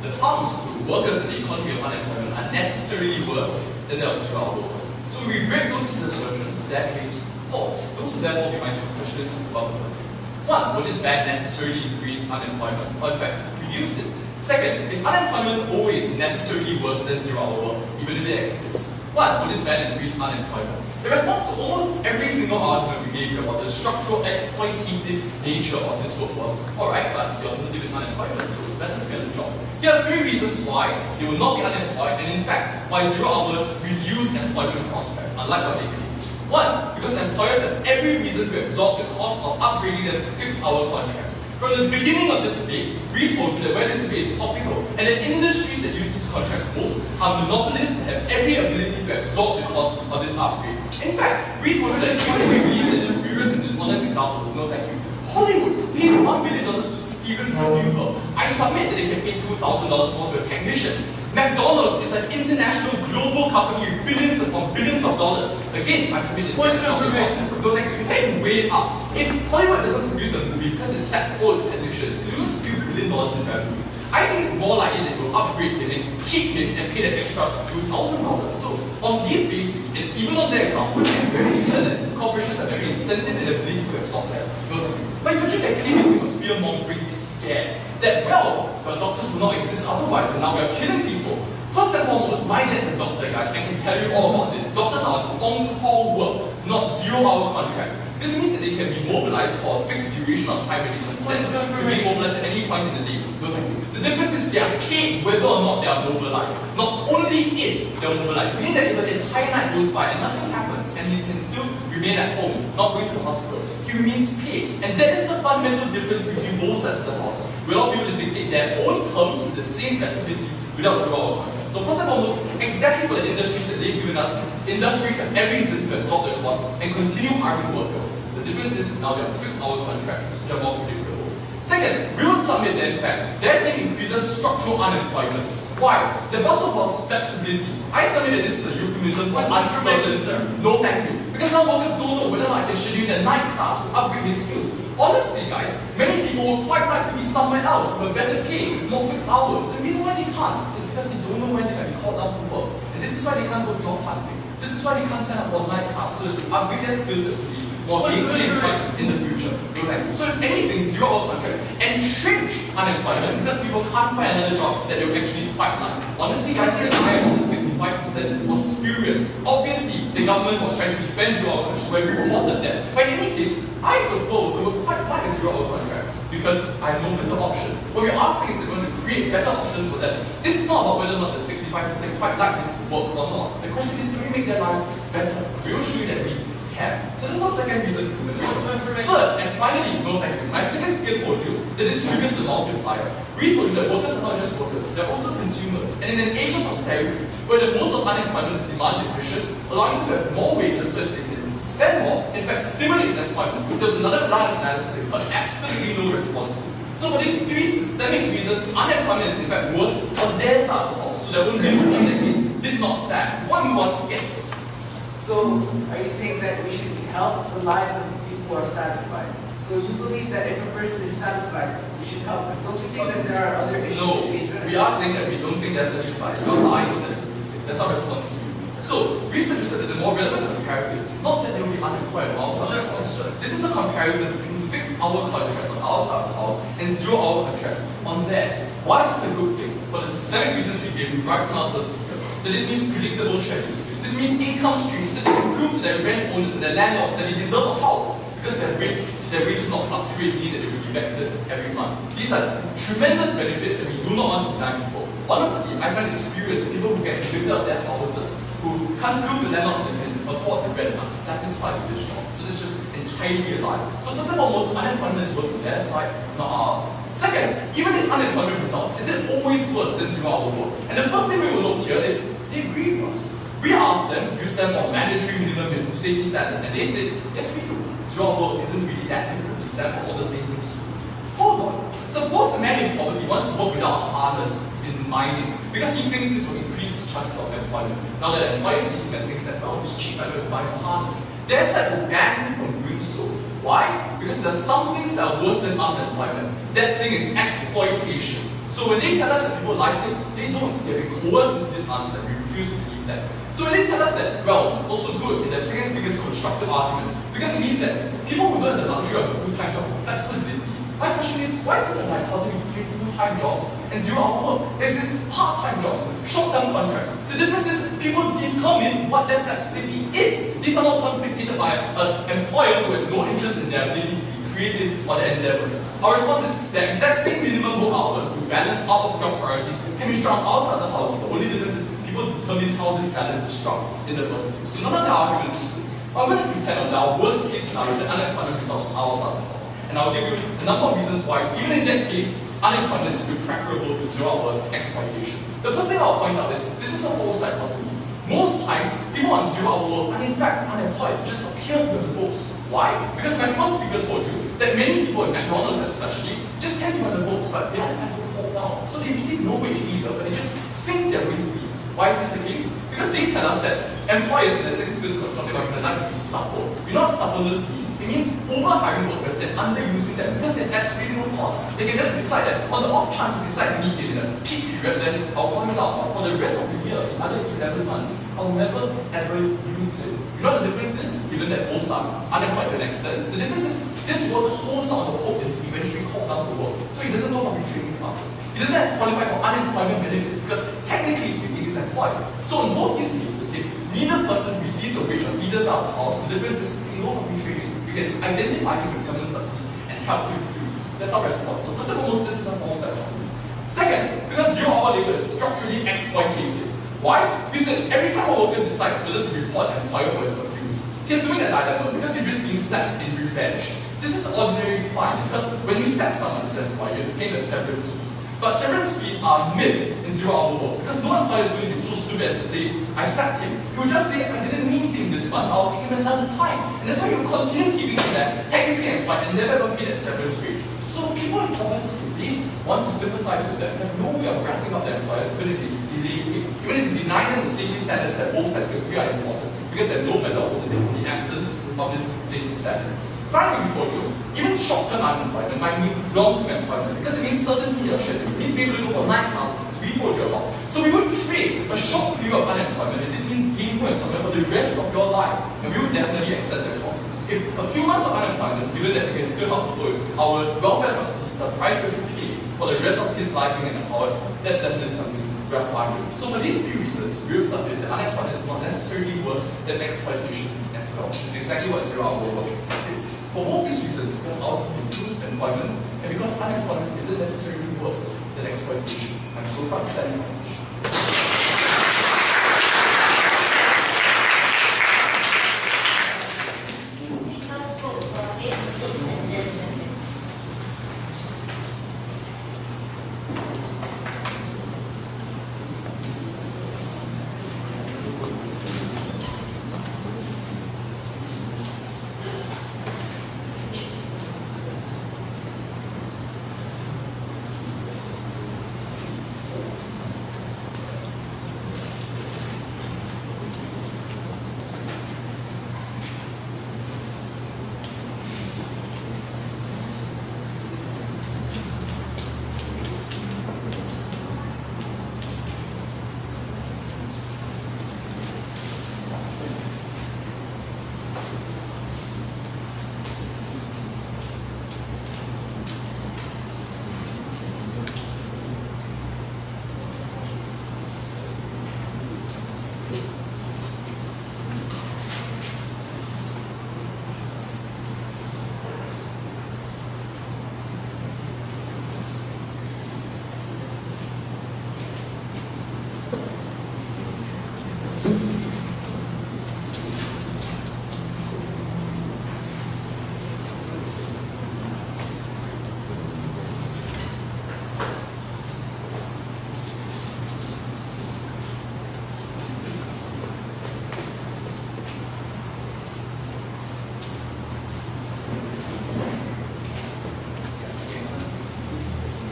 The harms to workers in the economy of unemployment are necessarily worse than that of zero-hour work. So if we break those assertions, that case false. Those will therefore be my two questions about the first. One, will this ban necessarily increase unemployment, or in fact, reduce it? Second, is unemployment always necessarily worse than zero-hour work, even if it exists? One, will this ban increase unemployment? The response to almost every single argument we gave you about the structural exploitative nature of this work was, alright, but the alternative is unemployment, so it's better to get a job. Here are 3 reasons why they will not be unemployed, and in fact, why 0 hours reduce employment prospects, unlike what they claim. 1, because employers have every reason to absorb the cost of upgrading them to fixed-hour contracts. From the beginning of this debate, we told you that where this debate is topical, and the industries that use these contracts most are monopolists that have every ability to absorb the cost of this upgrade. In fact, we told you that even if we believe that this spurious and dishonest example is no thank you, Hollywood pays $1 billion to Steven Spielberg. I submit that they can pay $2,000 more to a technician. McDonald's is an international global company with billions upon billions of dollars. Again, I submit that Point of information. no thank you. You can weigh it up. If Hollywood doesn't produce a movie because it sacked all its technicians, it loses a few $1 billion in revenue. I think it's more likely that it will upgrade him and keep him and pay that extra $2,000. So on these basis, and even on their example, it's very clear that corporations have every incentive and ability to absorb that. But imagine that claiming of fear-mongering scare that, well, doctors will not exist otherwise, and now we are killing people. First and foremost, my dad's a doctor, guys. I can tell you all about this. Doctors are on-call work, not 0-hour contracts. This means that they can be mobilized for a fixed duration of time when they consent to be mobilized at any point in the day. The difference is they are paid whether or not they are mobilized, not only if they are mobilized. Meaning that if an entire night goes by and nothing happens and he can still remain at home, not going to the hospital, he remains paid. And that is the fundamental difference between both sides of the house. We're not able to dictate their own terms with the same flexibility without 0-hour contracts. So first and foremost, exactly for the industries that they've given us, industries have every reason to absorb the costs and continue hiring workers. The difference is now they have fixed-hour contracts which are more predictable. Second, we will submit that in fact, their thing increases structural unemployment. Why? The bustle was flexibility. I submit that this is a euphemism for uncertain. No thank you. Because now workers don't know whether or not they should do in a night class to upgrade his skills. Honestly, guys, many people would quite like to be somewhere else with a better pay, more fixed hours. The reason why they can't is because they don't know when they might be called out for work. And this is why they can't go job hunting. This is why they can't sign up for night class, so as to upgrade their skills as to be more gainfully employed in the future. So if anything, 0-hour contracts entrench unemployment because people can't find another job that they will actually quite like. Honestly, guys, the higher of the 65% was spurious. Obviously, the government was trying to defend 0-hour contracts, so we reported that. But in any case, I suppose we would quite like a 0-hour contract because I have no better option. What we are saying is that we're going to create better options for them. This is not about whether or not the 65% quite like this work or not. The question is, can we make their lives better? We will show you that we can. So this is our second reason. Third, and finally, no thank you. My second skill told you that this triggers the multiplier. We told you that workers are not just workers, they're also consumers. And in an age of austerity, where the most of unemployment is demand efficient, allowing them to have more wages so as they can spend more, in fact stimulates employment. There's another line of analysis but absolutely no response to. So for these 3 systemic reasons, unemployment is in fact worse on their side of the house. So their own reason in that case did not stand. What we want to guess. So, are you saying that we should help the lives of people who are satisfied? So you believe that if a person is satisfied, we should help them. Don't you think that there are other issues to be addressed? We are saying that we don't think they're satisfied. We are lying with that statistic. That's our response to you. So, we suggested that the more relevant comparative is not that they will be unemployed on our side of the house. This is a comparison between fixed-hour contracts on our side of the house and 0-hour contracts on theirs. Why is this a good thing? For the systemic reasons we gave you right from our first speaker. That this means predictable schedules. This means income streams that they can prove to their rent owners and their landlords that they deserve a house because their wages not fluctuate, meaning that they will be vetted every month. These are tremendous benefits that we do not want to deny for. Honestly, I find it spurious that people who get evicted out of their houses, who can't prove to landlords they can afford the rent, are satisfied with this job. So this is just entirely a lie. So first and foremost, unemployment is worse on their side, not ours. Second, even if unemployment results, is it always worse than 0-hour work? And the first thing we will note here is they agree with us. We asked them, use them for mandatory minimum safety standards, and they said, yes we do. 0-hour work isn't really that different. We stand for all the same things too. Hold on. Suppose the man in poverty wants to work without a harness in in mining because he thinks this will increase his chances of employment. Now the employer sees him and thinks that, well, it's cheap, I better buy a harness. There's that will ban him from doing so. Why? Because there are some things that are worse than unemployment. That thing is exploitation. So when they tell us that people like it, they don't. They're coerced into this answer. We refuse to believe that. So when they tell us that, well, it's also good in the second biggest constructive argument, because it means that people who don't have the luxury of a full-time job have flexibility. My question is, why is this a dichotomy between full-time jobs and zero-hour work? There's this part-time jobs, short-term contracts. The difference is people determine what their flexibility is. These are not terms dictated by an employer who has no interest in their ability to be creative or their endeavors. Our response is the exact same minimum work hours to balance out of job priorities can be struck outside the house. The only difference is people determine how this balance is struck in the first place. So none of the arguments. I'm going to pretend on our worst case scenario that unemployment results from outside the house. And I'll give you a number of reasons why, even in that case, unemployment is still preferable to zero-hour exploitation. The first thing I'll point out is this is a false dichotomy. Most times, people on zero-hour work are in fact unemployed, just appear to have books. Why? Because my first speaker told you that many people in McDonald's especially just tend to have the books, but they are never called down. So they receive no wage either, but they just think they're going to be. Why is this the case? Because they tell us that employers in the second skills constructive argument like to be supple. You know what suppleness means? It means overhiring workers and underusing them because there's absolutely no cost. They can just decide that on the off chance they decide to meet it in a peak period, then I'll call it out. For the rest of the year, the other 11 months, I'll never ever use it. You know what the difference is? Given that both are unemployed to an extent, the difference is this worker holds out the hope that he's eventually called down to work. So he doesn't know about the training classes. He doesn't have to qualify for unemployment benefits because technically speaking he's employed. So in both these cases, if neither person receives a wage on either side of the house, the difference is you can go for free training. You can identify him with government subsidies and help him through. That's our response. So first and foremost, this is a false dichotomy. Second, because zero-hour labor is structurally exploitative. Why? Because every time a worker decides whether to report an employer for his abuse, he's doing a dilemma because he risks being sacked in revenge. This is ordinarily fine because when you sack someone as an employer, you pay the severance fee. But severance fees are myth in zero-hour work because no employer is going to be so stupid as to say, I sacked him. He will just say, I didn't need him this month, I'll pay him another time. And that's why you continue keeping him there, technically employed, and never ever pay that severance wage. So people in government police want to sympathize with them, have no way of wrapping up their employers, even if they delay him. Even if they deny them the safety standards that both sides agree are important, because they have no better alternative in the absence of these safety standards. Finally, we told you, even short-term unemployment might mean long-term employment because it means certainty or schedule. It means being able to go for night classes, as we told you about. So we would trade a short period of unemployment if this means gainful employment for the rest of your life. And we would definitely accept that cost. If a few months of unemployment, given that we can still help people with our welfare subsidies, the price we have to pay for the rest of his life being employed, that's definitely something we are fine with. So for these few reasons, we will submit that unemployment is not necessarily worse than exploitation as well. It's exactly what zero-hour work is. For both these reasons, because output improves employment, and because unemployment isn't necessarily worse than exploitation. I'm so proud to stand in my position. Speakers spoke for 8 minutes and 10 seconds.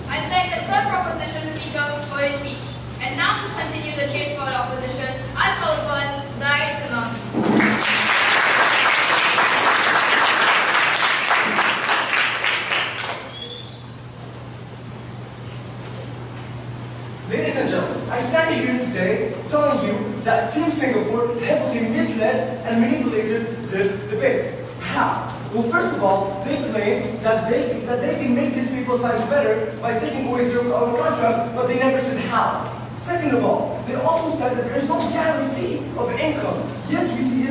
I thank the third proposition speaker for his speech. continue the case for the opposition, I call upon Zaid Samami. Ladies and gentlemen, I stand here today telling you that Team Singapore heavily misled and manipulated this debate. How? Well, first of all, they claim that they can make these people's lives better by taking away zero-hour contracts, but they never said how. Second of all, they also said that there is no guarantee of income. Yet we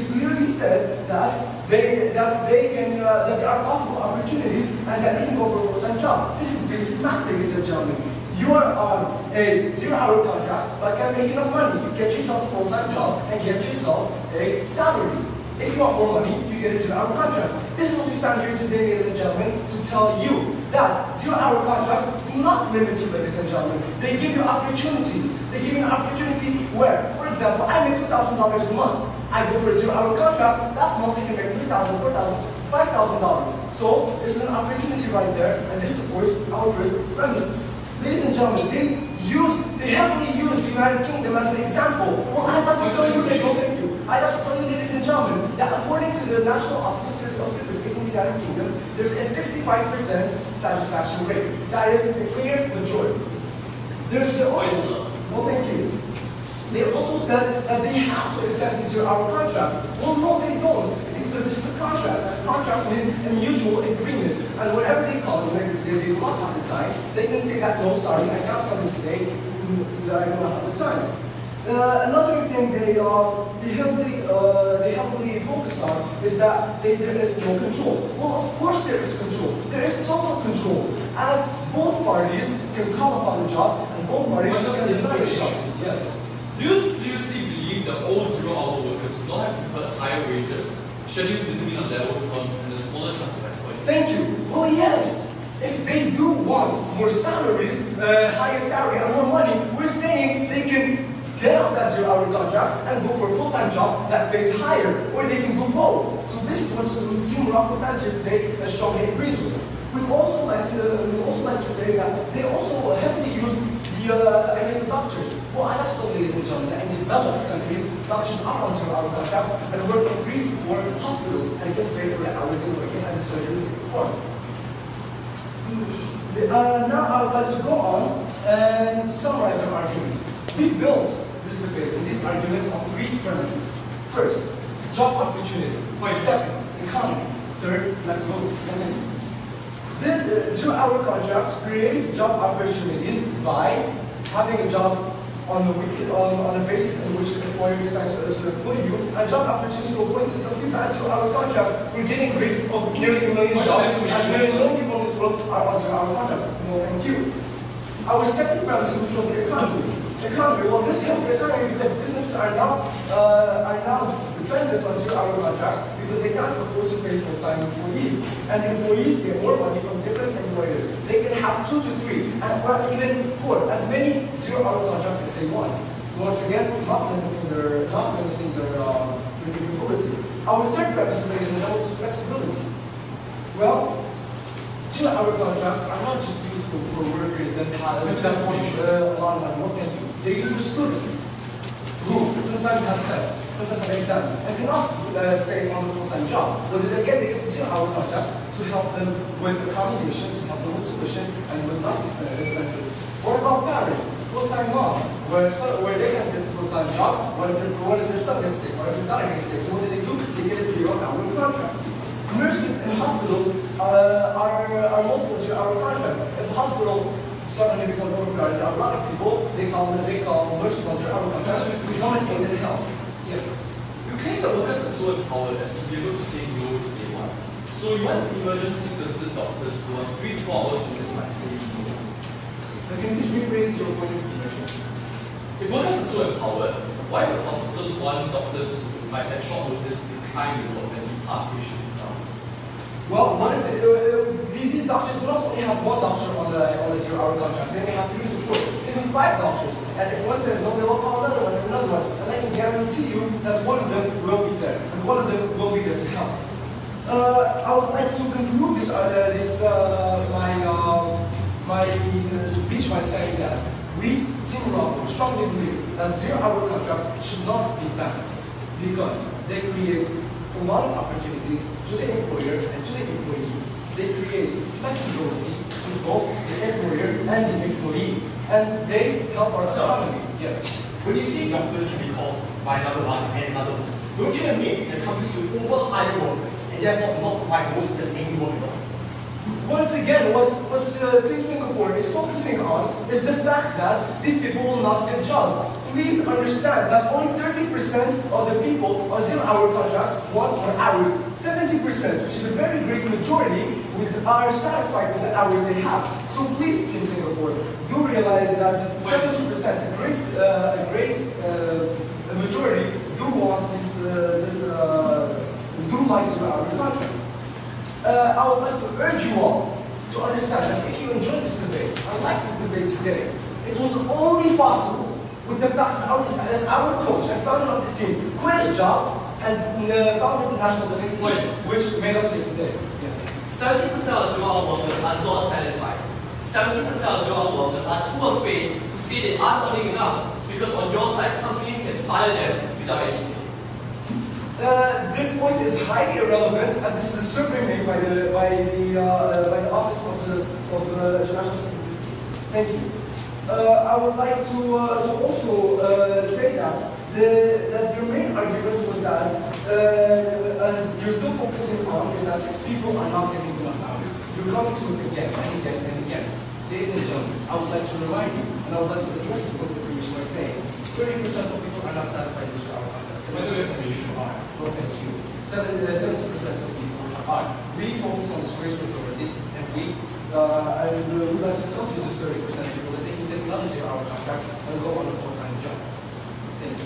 clearly said that there are possible opportunities and that they can go for a full-time job. This is basic math, ladies and gentlemen. You are on a zero-hour contract, but can't make enough money. Get yourself a full-time job and get yourself a salary. If you want more money, you get a zero-hour contract. This is what we stand here today, ladies and gentlemen, to tell you that zero-hour contracts do not limit you, ladies and gentlemen. They give you opportunities. They give you an opportunity where, for example, I make $2,000 a month. I go for a zero-hour contract. That month I can make $3,000, $4,000, $5,000. So this is an opportunity right there, and this supports our first premises. Ladies and gentlemen, they heavily use the United Kingdom as an example. Well, I'd like to tell you, I'd like to tell you, ladies and gentlemen, that according to the National Office of Statistics in the United Kingdom, there's a 65% satisfaction rate. That is a clear majority. Well, thank you. They also said that they have to accept these zero-hour contracts. Well, no, they don't. Because this is a contract, and a contract means a mutual agreement. And whatever they call it, they lost half the time, they can say that, no, sorry, I can't come in today, I don't have the time. Another thing they heavily focused on is that there is no control. Well, of course there is control. There is total control, as both parties can call upon the job and both parties can deny the job. Yes. Do you seriously believe that all zero-hour workers do not have preferred higher wages, schedules determined on level terms, and a smaller chance of exploitation? Thank you. Well, yes. If they do want more salaries, higher salary and more money, we're saying they can get out that zero-hour contract and go for a full-time job that pays higher, or they can do both. So this is what Team Morocco stands here today and strongly agrees with. We'd also like to say that they also heavily use the idea of doctors. Well, I have some, ladies and gentlemen, that in developed countries, doctors are on zero-hour contracts and work in agrees for hospitals and get paid for the hours they work in and the surgeries they perform. Now I would like to go on and summarize our arguments. We built this debate and these arguments on three premises. First, job opportunity. Second, economy. Third, flexibility. This zero-hour contracts creates job opportunities by having a job on a basis in which the employer decides to employ you, and job opportunities to employ this complete as zero-hour contract. We're getting rid of nearly 1 million jobs, and nearly 1 million people in this world are on zero-hour contracts. No, thank you. Our second premise, which was the economy. Well, this helps the economy because businesses are now dependent on zero-hour contracts because they can't afford to pay full-time employees. And employees get more money from different employers. They can have 2 to 3, or even 4, as many zero-hour contracts as they want. Once again, not limiting their capabilities. Our third premise, ladies and gentlemen, is flexibility. Well, zero-hour contracts are not just useful for workers that want a lot of money. No, thank you. They're used for students who sometimes have tests, sometimes have exams, and cannot stay on the full-time job. But they get a zero-hour contract to help them with accommodations, to help them with tuition, and with life expenses. What about parents, full-time moms, where they can get a full-time job, what if their son gets sick, what if their daughter gets sick? So what do? They get a zero-hour contract. Nurses in hospitals are multiple zero-hour contracts. If a hospital suddenly becomes overcrowded, there are a lot of people, they call nurses on zero-hour contracts. We don't say that they help. Yes. You claim that workers are so empowered as to be able to say no to anyone. So you want emergency services doctors who are 3 to 4 hours in this might say no. Can you rephrase your point of view? If workers are so empowered, why would hospitals want doctors who might at short notice decline the work and leave half patients down? Well, what if these doctors do not only have one doctor on the zero-hour contract, they may have 3 to 4, even 5 doctors. And if one says no, they will call another one and another one. And I can guarantee you that one of them will be there, and one of them will be there to help. I would like to conclude my speech by saying that we, Team Morocco, strongly believe that zero-hour contracts should not be banned because they create a lot of opportunities to the employer and to the employee. They create flexibility to both the employer and the employee, and they help our economy. Yes. When you see doctors can be called by another one and another one, don't you admit that companies will overhire workers and therefore not provide most of them any work at all? Once again, what Team Singapore is focusing on is the fact that these people will not get jobs. Please understand that only 30% of the people on zero-hour contracts want more hours. 70%, which is a very great majority, are satisfied with the hours they have. So please, Team Singapore, do realize that 70%, a great majority, do want do like zero-hour contracts. I would like to urge you all to understand that if you enjoy this debate, unlike this debate today, it was only possible with the fact that our coach and founder of the team quit his job and founded the national debate team, which made us here today. Yes. 70% of zero-hour workers are not satisfied. 70% of zero-hour workers are too afraid to say they aren't earning enough because on your side, companies can fire them without any pay. This point is highly irrelevant as this is a survey made by the Office of International Statistics. Thank you. I would like to also say that your main argument was that and you're still focusing on is that people are not getting enough hours. You're coming to it again and again and again. Ladies and gentlemen, I would like to remind you, and I would like to address this point of information by saying 30% of people are not satisfied with your contracts. No, thank you. 70% of people are. We focus on this great majority, and we would like to tell you the 30% of people that they can take another 0-hour contract and go on a full-time job. Thank you.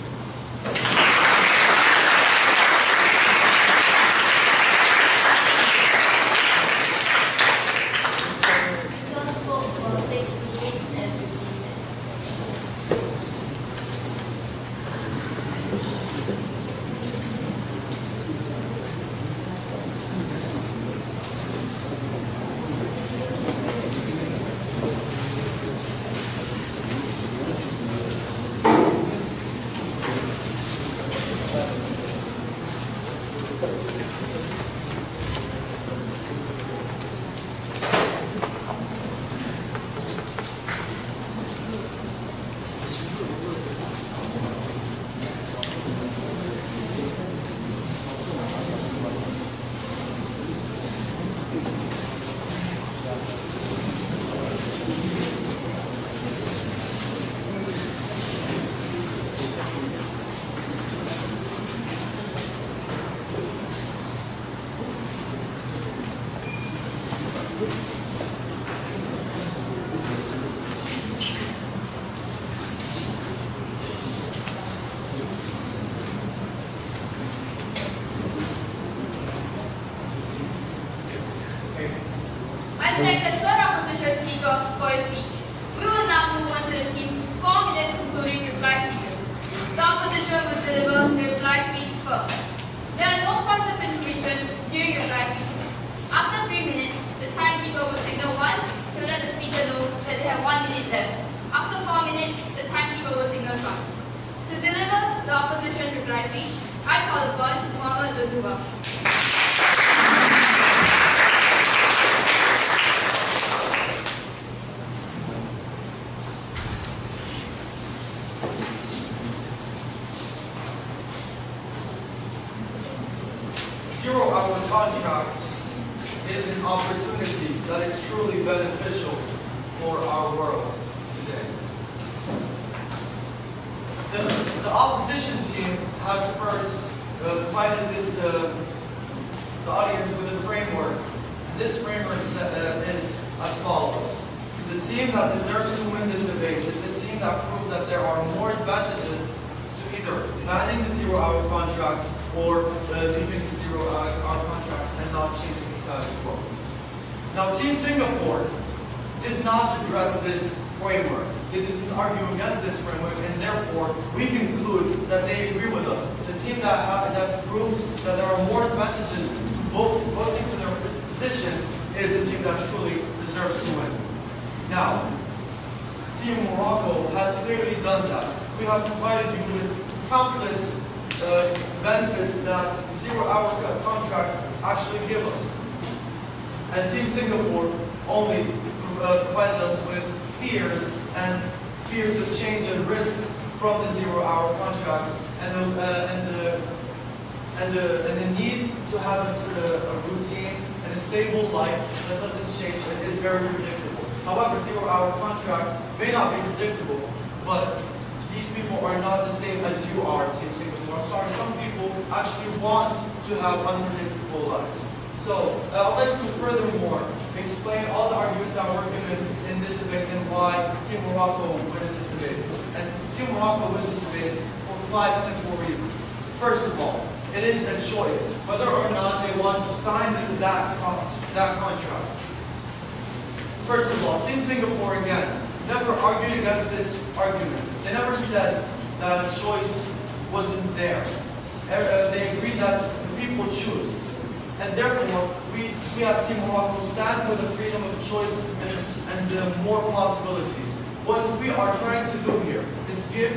Don't spoke for 6 minutes and 50 seconds. I thank the third opposition speaker for his speech. We will now move on to the team's 4-minute concluding reply speeches. The opposition will deliver the reply speech first. There are no points of information during reply speeches. After 3 minutes, the timekeeper will signal once to let the speaker know that they have 1 minute left. After 4 minutes, the timekeeper will signal twice. To deliver the opposition's reply speech, I call upon Muhammad Zuba. Zero-hour contracts is an opportunity that is truly beneficial for our world today. The opposition team has first provided the audience with a framework. This framework is as follows. The team that deserves to win this debate is the team that proves that there are more advantages to either banning the zero-hour contracts or leaving the zero-hour contracts and not changing the status quo. Now, Team Singapore did not address this framework. They didn't argue against this framework, and therefore we conclude that they agree with us. The team that proves that there are more advantages to voting for their position is a team that truly deserves to win. Now, Team Morocco has clearly done that. We have provided you with countless benefits that zero-hour contracts actually give us. And Team Singapore only provided us with fears of change and risk from the zero-hour contracts and the need to have a routine and a stable life that doesn't change and is very predictable. However, zero-hour contracts may not be predictable, but these people are not the same as you are, Team Singapore. I'm sorry, some people actually want to have unpredictable lives. So, I'd like to furthermore explain all the arguments that were given in this debate and why Team Morocco wins this debate. And Team Morocco wins this debate for 5 simple reasons. First of all, it is a choice whether or not they want to sign that contract. First of all, Team Singapore again never argued against this argument. They never said that a choice wasn't there. They agreed that the people choose. And therefore, we as Team Morocco stand for the freedom of choice and more possibilities. What we are trying to do here is give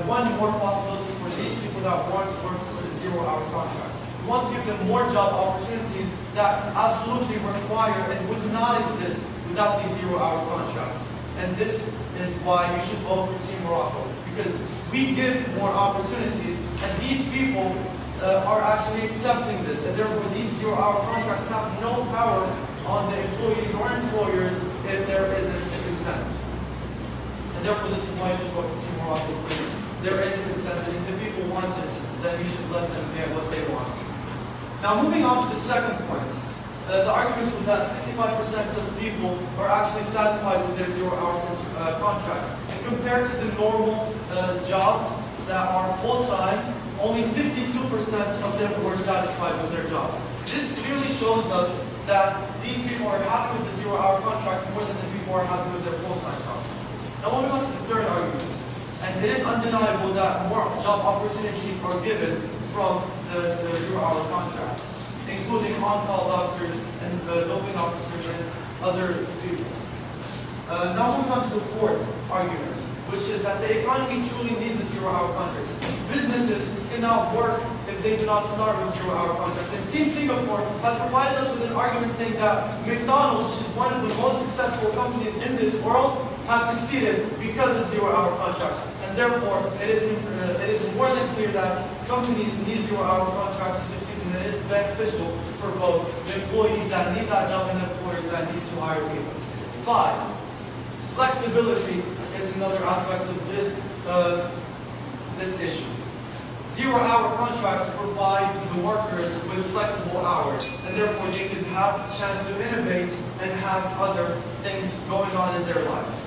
one more possibility for these people that want to work for the zero-hour contract. We want to give them more job opportunities that absolutely require and would not exist without these zero-hour contracts. And this is why you should vote for Team Morocco, because we give more opportunities, and these people are actually accepting this, and therefore these zero-hour contracts have no power on the employees or employers if there isn't a consent. And therefore this is why you should vote for Team Morocco, because there is a consent, and if the people want it, then you should let them get what they want. Now moving on to the second point. The argument was that 65% of people are actually satisfied with their zero-hour contracts. And compared to the normal jobs that are full-time, only 52% of them were satisfied with their jobs. This clearly shows us that these people are happy with the zero-hour contracts more than the people are happy with their full-time jobs. Now moving on to the third argument. And it is undeniable that more job opportunities are given from the zero-hour contracts, including on-call doctors and doping officers and other people. Now moving on to the fourth argument, which is that the economy truly needs the zero-hour contracts. Businesses cannot work if they do not start with zero-hour contracts. And Team Singapore has provided us with an argument saying that McDonald's, which is one of the most successful companies in this world, has succeeded because of zero-hour contracts. And therefore, it is more than clear that companies need zero-hour contracts to succeed, and it is beneficial for both the employees that need that job and the employers that need to hire people. 5. Flexibility is another aspect of this issue. Zero-hour contracts provide the workers with flexible hours, and therefore they can have a chance to innovate and have other things going on in their lives.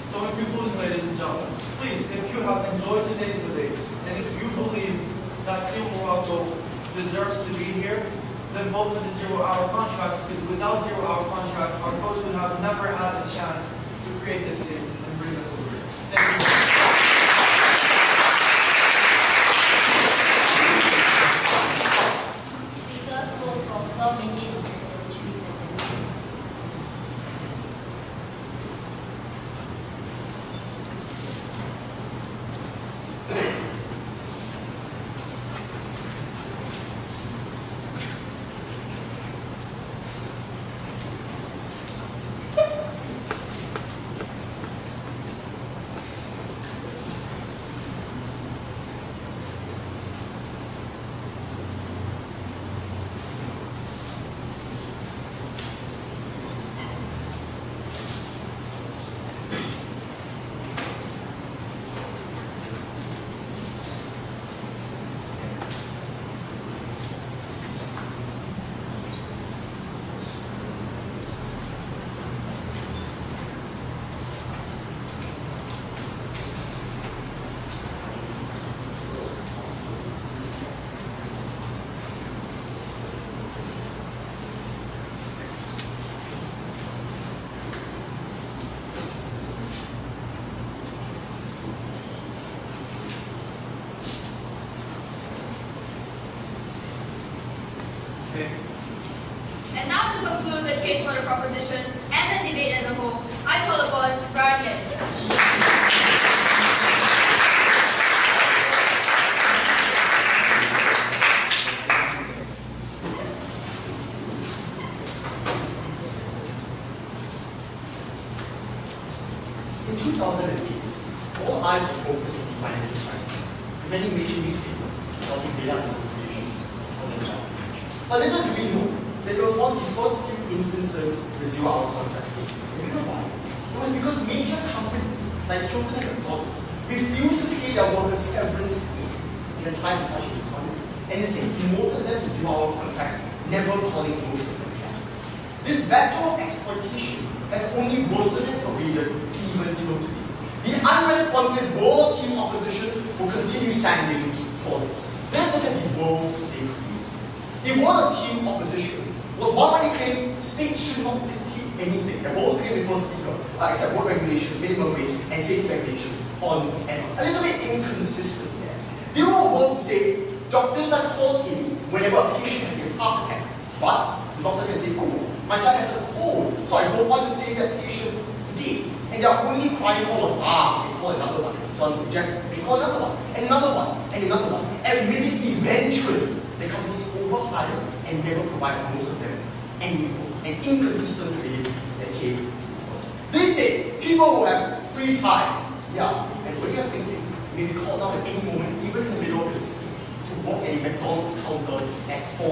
So in conclusion, ladies and gentlemen, please, if you have enjoyed today's debate, and if you believe that Team Morocco deserves to be here, then vote for the zero-hour contracts, because without zero-hour contracts, our coach would have never had the chance to create this team and bring us over here. Thank you. Speakers hold for 4 minutes and 3 seconds. And now to conclude the case for the proposition and the debate as a whole, I call upon Brian Yeh. 2008, all eyes were focused on the financial crisis. Many major newspapers talking about negotiations on the job. But little do we know that it was one of the first few instances with zero-hour contracts. And you know why? It was because major companies like Hilton and McDonald's refused to pay their workers severance pay in a time of such an economy, and instead demoted them to zero-hour contracts, never calling most of them back. This backdoor exploitation has only worsened and pervaded even till today. The unresponsive world team opposition will continue standing for this. Let's look at the world they created. The world team opposition was one where they claimed states should not dictate anything. The world claimed before speaker, except work regulations, minimum wage, and safety regulations, on and on. A little bit inconsistent there. The world say doctors are called in whenever a patient has a heart attack, but the doctor can say, oh, my son has a cold, so I don't want to save that patient today. And their only crying call was, they call another one. This one rejects, they call another one, and another one, and another one. And with it, eventually, the companies overhire and never provide most of them any work. An inconsistent trade that came first. They say people will have free time. Yeah, and when you're thinking, you may be called out at any moment, even in the middle of your sleep, to work at a McDonald's counter at 4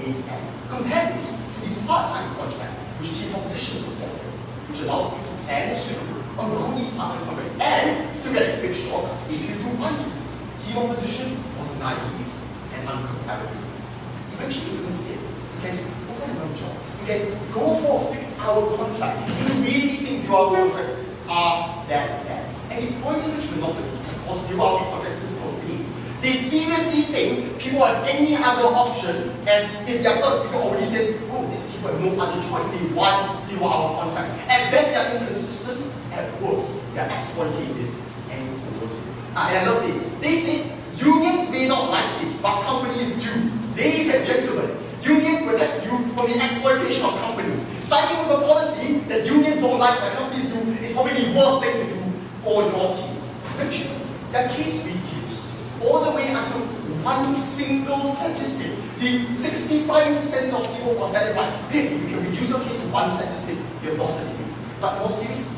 a.m. Compare this to the part-time contracts, which team opposition supported, which allowed you to plan and schedule around these part-time contracts and still get a fixed job if you do want to. Team opposition was naive and uncomparative. Eventually, you can say, you can go for another job. You can go for a fixed-hour contract. If you really think zero-hour contracts are that bad. And the point in which monopolies have caused zero-hour contracts to prevail. They seriously think people have any other option, and if their first speaker already says, oh, these people have no other choice, they want zero-hour contract. At best, they are inconsistent. At worst, they are exploitative and coercive. And I love this. They say unions may not like this, but companies do. Ladies and gentlemen, unions protect you from the exploitation of companies. Signing with a policy that unions don't like but companies do is probably the worst thing to do for your team. Eventually, that case reduced all the way until one single statistic. The 65% of people who are satisfied. Really, if you can reduce your case to one statistic, you have lost the debate. But more seriously,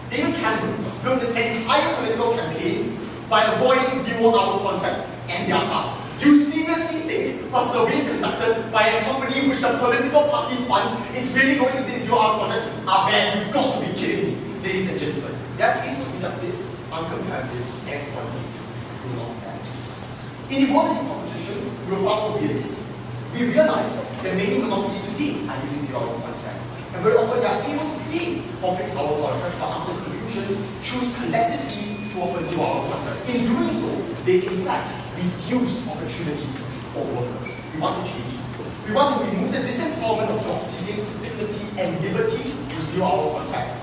David Cameron built this entire political campaign by avoiding zero-hour contracts and their heart. You seriously think a survey conducted by a company which the political party funds is really going to say zero-hour contracts are bad? You've got to be kidding me, ladies and gentlemen. That case was reductive, uncomparative, and exploitative. We lost that case. In the world of the proposition, we were far more realistic. We realized that many monopolies today are using zero-hour contracts, and very often they are able to pay for fixed-hour contracts, but after conclusion, choose collectively to offer zero-hour contracts. In doing so, they in fact reduce opportunities for workers. We want to change this. We want to remove the disempowerment of job seeking, dignity, and liberty to zero-hour contracts.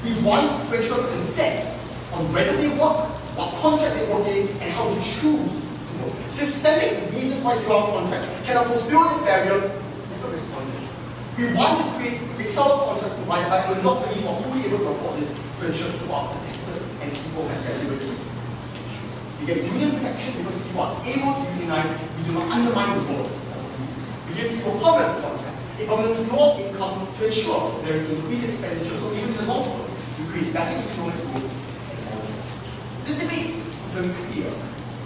We want to ensure consent on whether they work, what contract they work in, and how to choose to work. Systemic reasons why zero-hour contracts cannot fulfill this barrier, never respond. We want to create fixed-hour contracts provided by monopolies who are fully able to afford this to ensure people are protected and people have their liberties. We get union protection because people are able to unionize. We do not undermine the world of unions. We give people permanent contracts, a permanent floor of income to ensure there is increased expenditure. So even in the long term, we create better economic growth and more jobs. This debate was very clear.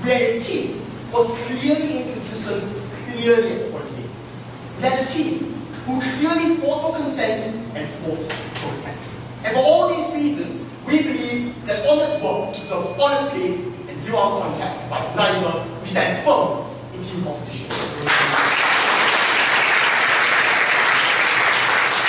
Where a team was clearly inconsistent, clearly exploitative. We had a team who clearly fought for consent and fought for protection. And for all these reasons, we believe that honest work deserves honest pay and zero-hour contract, but neither we stand firm in team opposition.